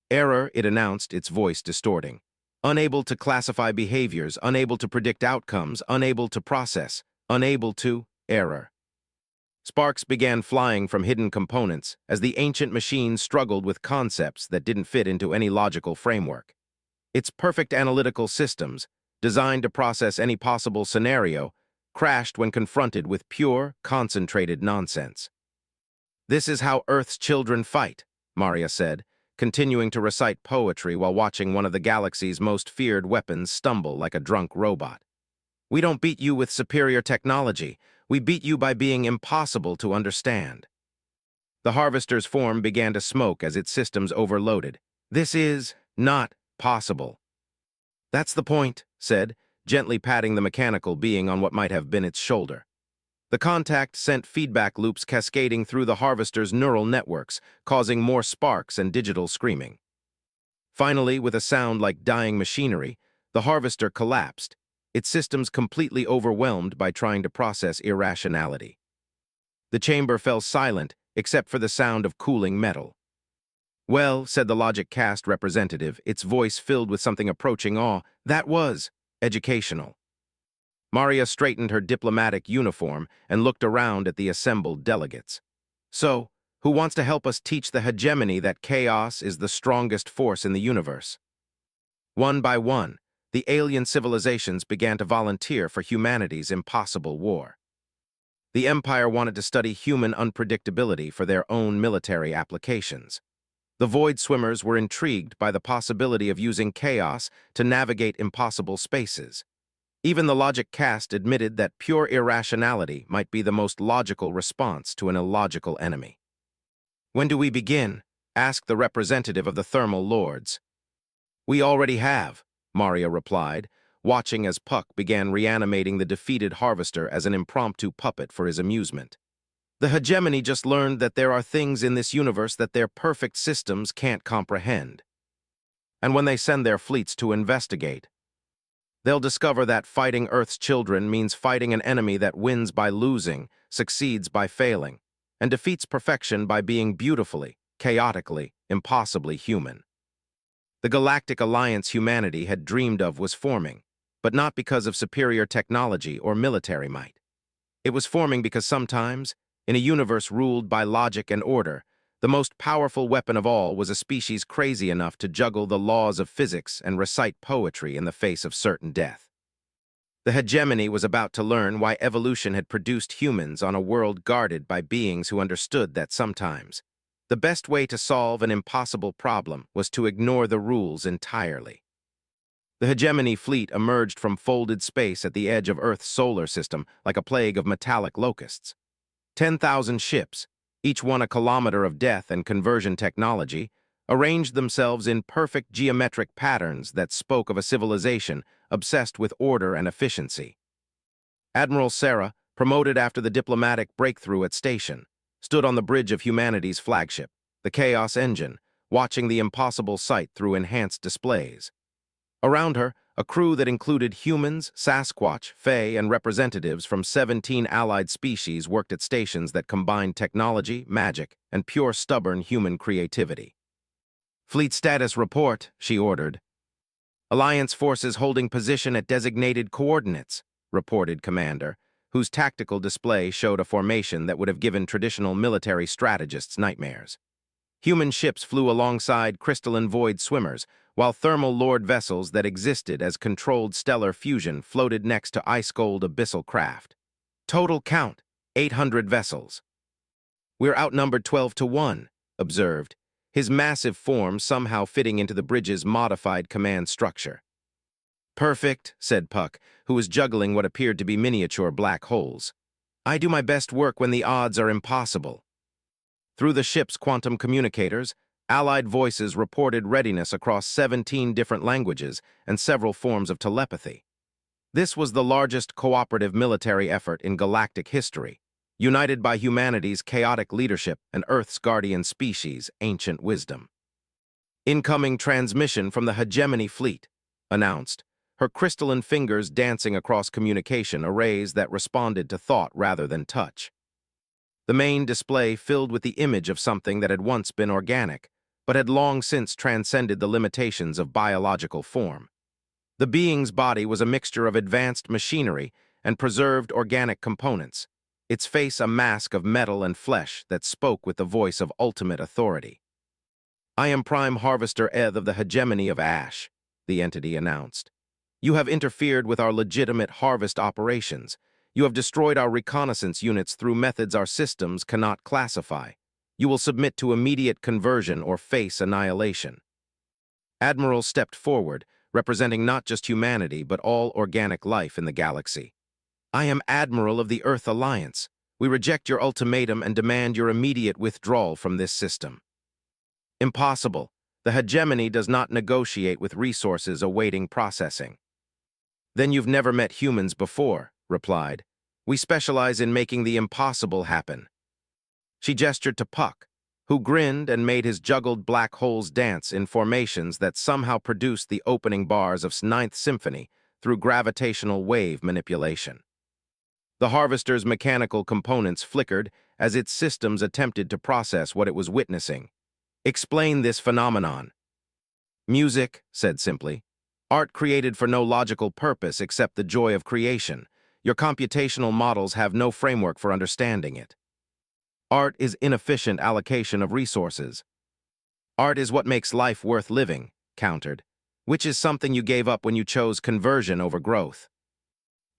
S1: Error, it announced, its voice distorting. Unable to classify behaviors, unable to predict outcomes, unable to process, unable to, error. Sparks began flying from hidden components as the ancient machine struggled with concepts that didn't fit into any logical framework. Its perfect analytical systems, designed to process any possible scenario, crashed when confronted with pure, concentrated nonsense. This is how Earth's children fight, Maria said, continuing to recite poetry while watching one of the galaxy's most feared weapons stumble like a drunk robot. We don't beat you with superior technology. We beat you by being impossible to understand. The Harvester's form began to smoke as its systems overloaded. This is not possible. That's the point, said, gently patting the mechanical being on what might have been its shoulder. The contact sent feedback loops cascading through the Harvester's neural networks, causing more sparks and digital screaming. Finally, with a sound like dying machinery, the Harvester collapsed, its systems completely overwhelmed by trying to process irrationality. The chamber fell silent, except for the sound of cooling metal. Well, said the Logic Cast representative, its voice filled with something approaching awe, that was educational. Maria straightened her diplomatic uniform and looked around at the assembled delegates. So, who wants to help us teach the hegemony that chaos is the strongest force in the universe? One by one, the alien civilizations began to volunteer for humanity's impossible war. The Empire wanted to study human unpredictability for their own military applications. The Void Swimmers were intrigued by the possibility of using chaos to navigate impossible spaces. Even the logic cast admitted that pure irrationality might be the most logical response to an illogical enemy. "When do we begin?" asked the representative of the Thermal Lords. "We already have," Maria replied, watching as Puck began reanimating the defeated Harvester as an impromptu puppet for his amusement. "The hegemony just learned that there are things in this universe that their perfect systems can't comprehend. And when they send their fleets to investigate, they'll discover that fighting Earth's children means fighting an enemy that wins by losing, succeeds by failing, and defeats perfection by being beautifully, chaotically, impossibly human." The Galactic Alliance humanity had dreamed of was forming, but not because of superior technology or military might. It was forming because sometimes, in a universe ruled by logic and order, the most powerful weapon of all was a species crazy enough to juggle the laws of physics and recite poetry in the face of certain death. The hegemony was about to learn why evolution had produced humans on a world guarded by beings who understood that sometimes the best way to solve an impossible problem was to ignore the rules entirely. The hegemony fleet emerged from folded space at the edge of Earth's solar system like a plague of metallic locusts. 10,000 ships, each one a kilometer of death and conversion technology, arranged themselves in perfect geometric patterns that spoke of a civilization obsessed with order and efficiency. Admiral Sarah, promoted after the diplomatic breakthrough at Station, stood on the bridge of humanity's flagship, the Chaos Engine, watching the impossible sight through enhanced displays. Around her, a crew that included humans, Sasquatch, Fae, and representatives from 17 allied species worked at stations that combined technology, magic, and pure stubborn human creativity. "Fleet status report," she ordered. "Alliance forces holding position at designated coordinates," reported Commander, whose tactical display showed a formation that would have given traditional military strategists nightmares. Human ships flew alongside crystalline void swimmers, while thermal lord vessels that existed as controlled stellar fusion floated next to ice-cold abyssal craft. Total count, 800 vessels. "We're outnumbered 12-1, observed, his massive form somehow fitting into the bridge's modified command structure. "Perfect," said Puck, who was juggling what appeared to be miniature black holes. "I do my best work when the odds are impossible." Through the ship's quantum communicators, Allied voices reported readiness across 17 different languages and several forms of telepathy. This was the largest cooperative military effort in galactic history, united by humanity's chaotic leadership and Earth's guardian species' ancient wisdom. "Incoming transmission from the Hegemony Fleet," announced, her crystalline fingers dancing across communication arrays that responded to thought rather than touch. The main display filled with the image of something that had once been organic, but had long since transcended the limitations of biological form. The being's body was a mixture of advanced machinery and preserved organic components, its face a mask of metal and flesh that spoke with the voice of ultimate authority. "I am Prime Harvester Eth of the Hegemony of Ash," the entity announced. "You have interfered with our legitimate harvest operations. You have destroyed our reconnaissance units through methods our systems cannot classify. You will submit to immediate conversion or face annihilation." Admiral stepped forward, representing not just humanity but all organic life in the galaxy. "I am Admiral of the Earth Alliance. We reject your ultimatum and demand your immediate withdrawal from this system." "Impossible. The hegemony does not negotiate with resources awaiting processing." "Then you've never met humans before," replied. "We specialize in making the impossible happen." She gestured to Puck, who grinned and made his juggled black holes dance in formations that somehow produced the opening bars of Ninth Symphony through gravitational wave manipulation. The Harvester's mechanical components flickered as its systems attempted to process what it was witnessing. "Explain this phenomenon." "Music," said simply. "Art created for no logical purpose except the joy of creation. Your computational models have no framework for understanding it. Art is inefficient allocation of resources." "Art is what makes life worth living," countered, "which is something you gave up when you chose conversion over growth."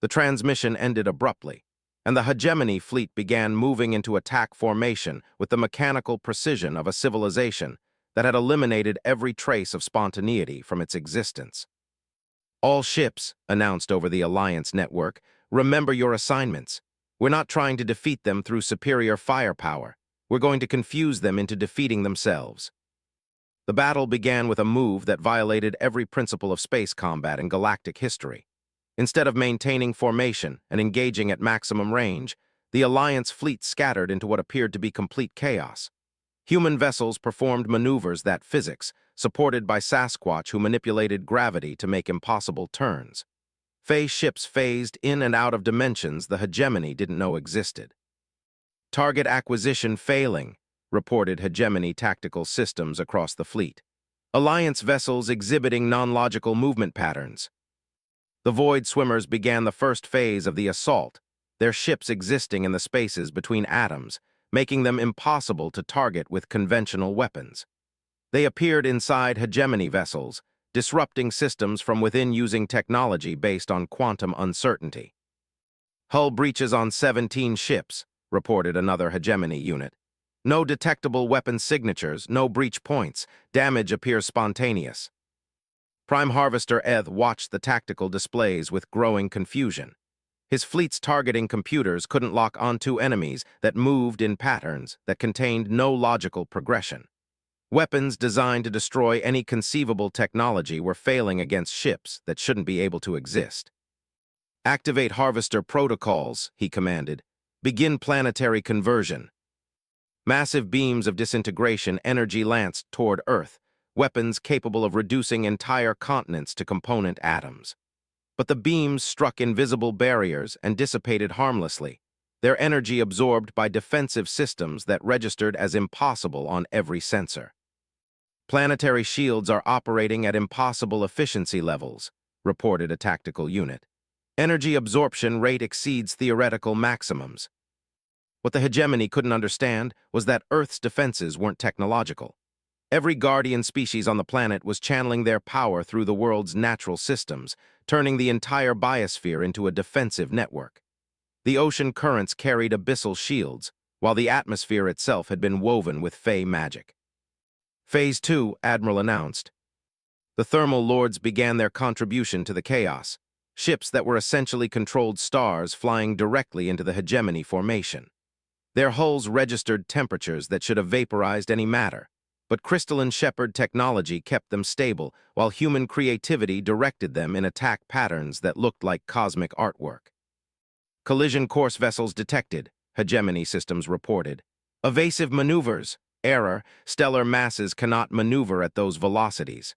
S1: The transmission ended abruptly. and the hegemony fleet began moving into attack formation with the mechanical precision of a civilization that had eliminated every trace of spontaneity from its existence. "All ships," announced over the Alliance network, "remember your assignments. We're not trying to defeat them through superior firepower. We're going to confuse them into defeating themselves." The battle began with a move that violated every principle of space combat in galactic history. Instead of maintaining formation and engaging at maximum range, the Alliance fleet scattered into what appeared to be complete chaos. Human vessels performed maneuvers that physics, supported by Sasquatch who manipulated gravity to make impossible turns. Phase ships phased in and out of dimensions the hegemony didn't know existed. "Target acquisition failing," reported hegemony tactical systems across the fleet. Alliance vessels exhibiting non-logical movement patterns. The Void Swimmers began the first phase of the assault, their ships existing in the spaces between atoms, making them impossible to target with conventional weapons. They appeared inside hegemony vessels, disrupting systems from within using technology based on quantum uncertainty. "Hull breaches on 17 ships," reported another hegemony unit. "No detectable weapon signatures, no breach points. Damage appears spontaneous." Prime Harvester Eth watched the tactical displays with growing confusion. His fleet's targeting computers couldn't lock onto enemies that moved in patterns that contained no logical progression. Weapons designed to destroy any conceivable technology were failing against ships that shouldn't be able to exist. "Activate Harvester protocols," he commanded. "Begin planetary conversion." Massive beams of disintegration energy lanced toward Earth, weapons capable of reducing entire continents to component atoms. But the beams struck invisible barriers and dissipated harmlessly, their energy absorbed by defensive systems that registered as impossible on every sensor. "Planetary shields are operating at impossible efficiency levels," reported a tactical unit. "Energy absorption rate exceeds theoretical maximums." What the hegemony couldn't understand was that Earth's defenses weren't technological. Every guardian species on the planet was channeling their power through the world's natural systems, turning the entire biosphere into a defensive network. The ocean currents carried abyssal shields, while the atmosphere itself had been woven with fey magic. "Phase 2, Admiral announced. The thermal lords began their contribution to the chaos, ships that were essentially controlled stars flying directly into the hegemony formation. Their hulls registered temperatures that should have vaporized any matter, but crystalline shepherd technology kept them stable, while human creativity directed them in attack patterns that looked like cosmic artwork. "Collision course vessels detected," hegemony systems reported. "Evasive maneuvers. Error. Stellar masses cannot maneuver at those velocities."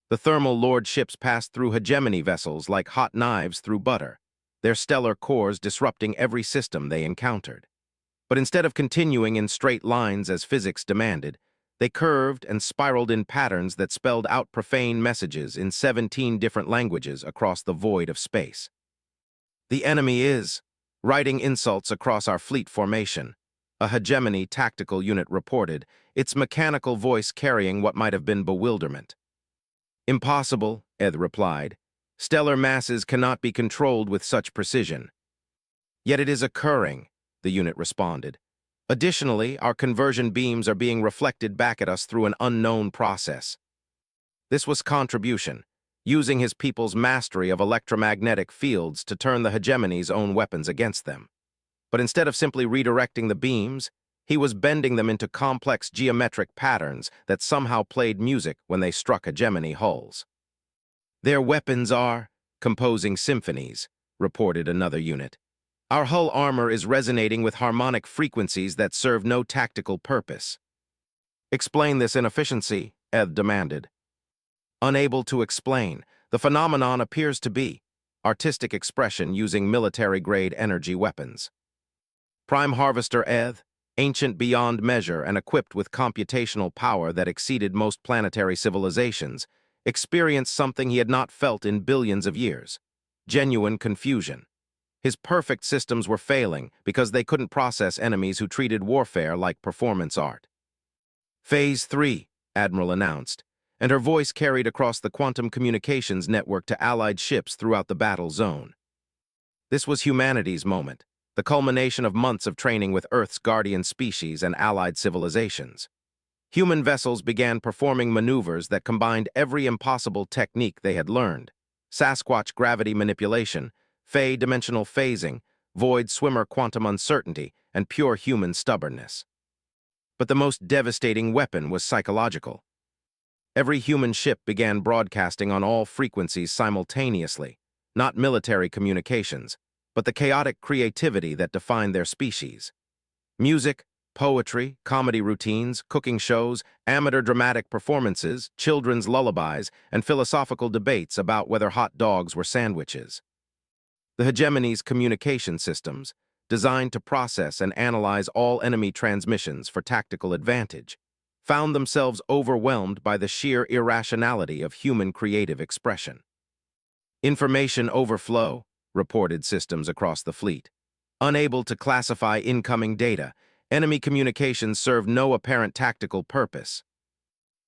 S1: The thermal lord ships passed through hegemony vessels like hot knives through butter, their stellar cores disrupting every system they encountered. But instead of continuing in straight lines as physics demanded, they curved and spiraled in patterns that spelled out profane messages in 17 different languages across the void of space. "The enemy is writing insults across our fleet formation," a hegemony tactical unit reported, its mechanical voice carrying what might have been bewilderment. "Impossible," Eth replied. "Stellar masses cannot be controlled with such precision." "Yet it is occurring," the unit responded. "Additionally, our conversion beams are being reflected back at us through an unknown process." This was contribution, using his people's mastery of electromagnetic fields to turn the hegemony's own weapons against them. But instead of simply redirecting the beams, he was bending them into complex geometric patterns that somehow played music when they struck hegemony hulls. "Their weapons are composing symphonies," reported another unit. "Our hull armor is resonating with harmonic frequencies that serve no tactical purpose." "Explain this inefficiency," Eth demanded. "Unable to explain, the phenomenon appears to be artistic expression using military-grade energy weapons." Prime Harvester Eth, ancient beyond measure and equipped with computational power that exceeded most planetary civilizations, experienced something he had not felt in billions of years: genuine confusion. His perfect systems were failing because they couldn't process enemies who treated warfare like performance art. "Phase 3, Admiral announced, and her voice carried across the quantum communications network to Allied ships throughout the battle zone. This was humanity's moment, the culmination of months of training with Earth's guardian species and allied civilizations. Human vessels began performing maneuvers that combined every impossible technique they had learned: Sasquatch gravity manipulation, Fey dimensional phasing, void swimmer quantum uncertainty, and pure human stubbornness. But the most devastating weapon was psychological. Every human ship began broadcasting on all frequencies simultaneously, not military communications, but the chaotic creativity that defined their species. Music, poetry, comedy routines, cooking shows, amateur dramatic performances, children's lullabies, and philosophical debates about whether hot dogs were sandwiches. The hegemony's communication systems, designed to process and analyze all enemy transmissions for tactical advantage, found themselves overwhelmed by the sheer irrationality of human creative expression. Information overflow, reported systems across the fleet. Unable to classify incoming data, enemy communications serve no apparent tactical purpose.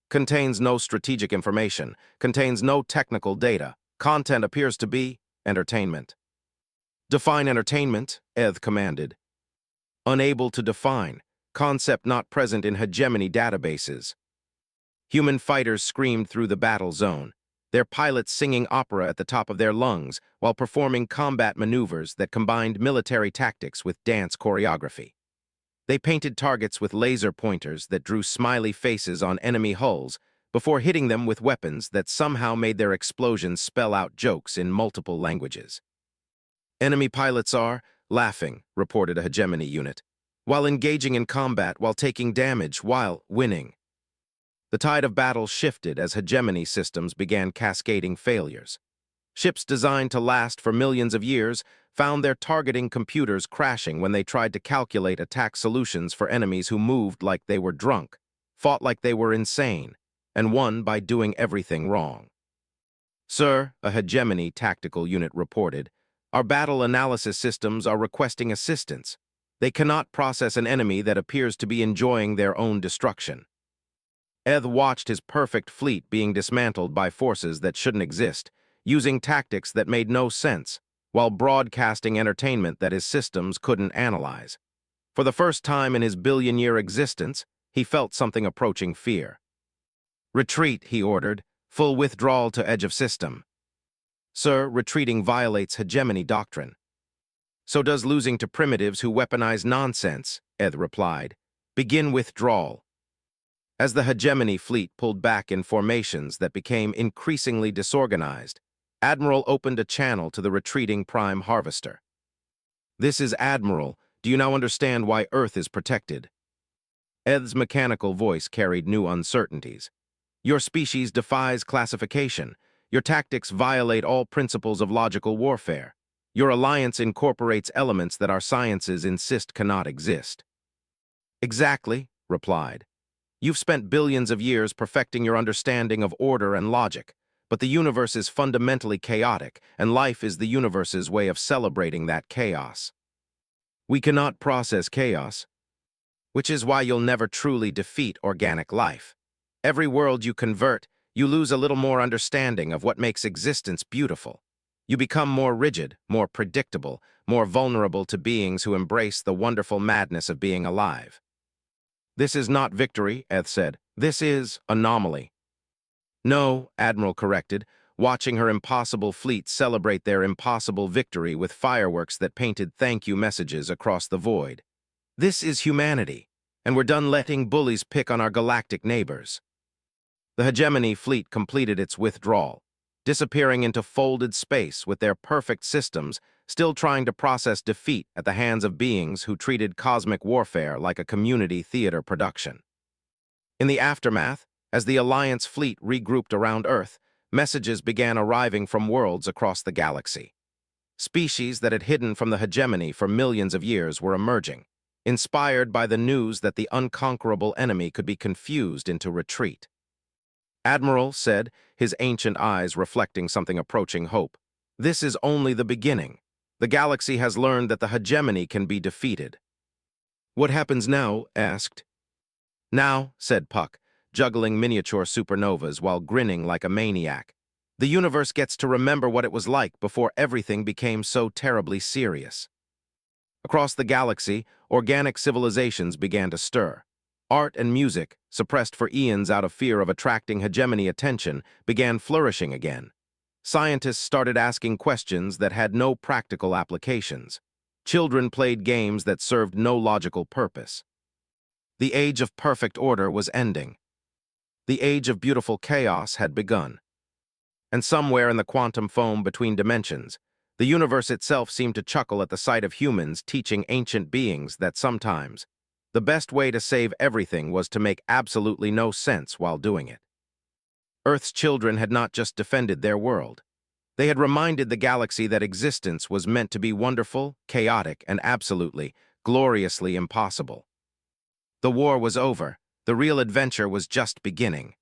S1: Contains no strategic information, contains no technical data. Content appears to be entertainment. Define entertainment, Eth commanded. Unable to define, concept not present in hegemony databases. Human fighters screamed through the battle zone, their pilots singing opera at the top of their lungs while performing combat maneuvers that combined military tactics with dance choreography. They painted targets with laser pointers that drew smiley faces on enemy hulls before hitting them with weapons that somehow made their explosions spell out jokes in multiple languages. Enemy pilots are laughing, reported a hegemony unit, while engaging in combat, while taking damage, while winning. The tide of battle shifted as hegemony systems began cascading failures. Ships designed to last for millions of years found their targeting computers crashing when they tried to calculate attack solutions for enemies who moved like they were drunk, fought like they were insane, and won by doing everything wrong. Sir, a hegemony tactical unit reported, our battle analysis systems are requesting assistance. They cannot process an enemy that appears to be enjoying their own destruction. Eth watched his perfect fleet being dismantled by forces that shouldn't exist, using tactics that made no sense, while broadcasting entertainment that his systems couldn't analyze. For the first time in his billion-year existence, he felt something approaching fear. Retreat, he ordered. Full withdrawal to edge of system. Sir, retreating violates hegemony doctrine. So does losing to primitives who weaponize nonsense, Eth replied. Begin withdrawal. As the hegemony fleet pulled back in formations that became increasingly disorganized, Admiral opened a channel to the retreating Prime Harvester. This is Admiral. Do you now understand why Earth is protected? Eth's mechanical voice carried new uncertainties. Your species defies classification. Your tactics violate all principles of logical warfare. Your alliance incorporates elements that our sciences insist cannot exist. Exactly, replied. You've spent billions of years perfecting your understanding of order and logic, but the universe is fundamentally chaotic, and life is the universe's way of celebrating that chaos. We cannot process chaos, which is why you'll never truly defeat organic life. Every world you convert, you lose a little more understanding of what makes existence beautiful. You become more rigid, more predictable, more vulnerable to beings who embrace the wonderful madness of being alive. This is not victory, Eth said. This is anomaly. No, Admiral corrected, watching her impossible fleet celebrate their impossible victory with fireworks that painted thank you messages across the void. This is humanity, and we're done letting bullies pick on our galactic neighbors. The hegemony fleet completed its withdrawal, disappearing into folded space with their perfect systems still trying to process defeat at the hands of beings who treated cosmic warfare like a community theater production. In the aftermath, as the Alliance fleet regrouped around Earth, messages began arriving from worlds across the galaxy. Species that had hidden from the hegemony for millions of years were emerging, inspired by the news that the unconquerable enemy could be confused into retreat. Admiral said, his ancient eyes reflecting something approaching hope. This is only the beginning. The galaxy has learned that the hegemony can be defeated. What happens now? Asked. Now, said Puck, juggling miniature supernovas while grinning like a maniac. The universe gets to remember what it was like before everything became so terribly serious. Across the galaxy, organic civilizations began to stir. Art and music, suppressed for eons out of fear of attracting hegemony attention, began flourishing again. Scientists started asking questions that had no practical applications. Children played games that served no logical purpose. The age of perfect order was ending. The age of beautiful chaos had begun. And somewhere in the quantum foam between dimensions, the universe itself seemed to chuckle at the sight of humans teaching ancient beings that sometimes the best way to save everything was to make absolutely no sense while doing it. Earth's children had not just defended their world. They had reminded the galaxy that existence was meant to be wonderful, chaotic, and absolutely, gloriously impossible. The war was over. The real adventure was just beginning.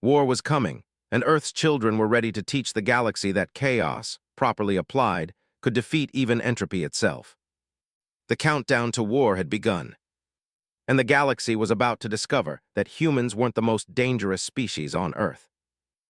S1: War was coming, and Earth's children were ready to teach the galaxy that chaos, properly applied, could defeat even entropy itself. The countdown to war had begun, and the galaxy was about to discover that humans weren't the most dangerous species on Earth.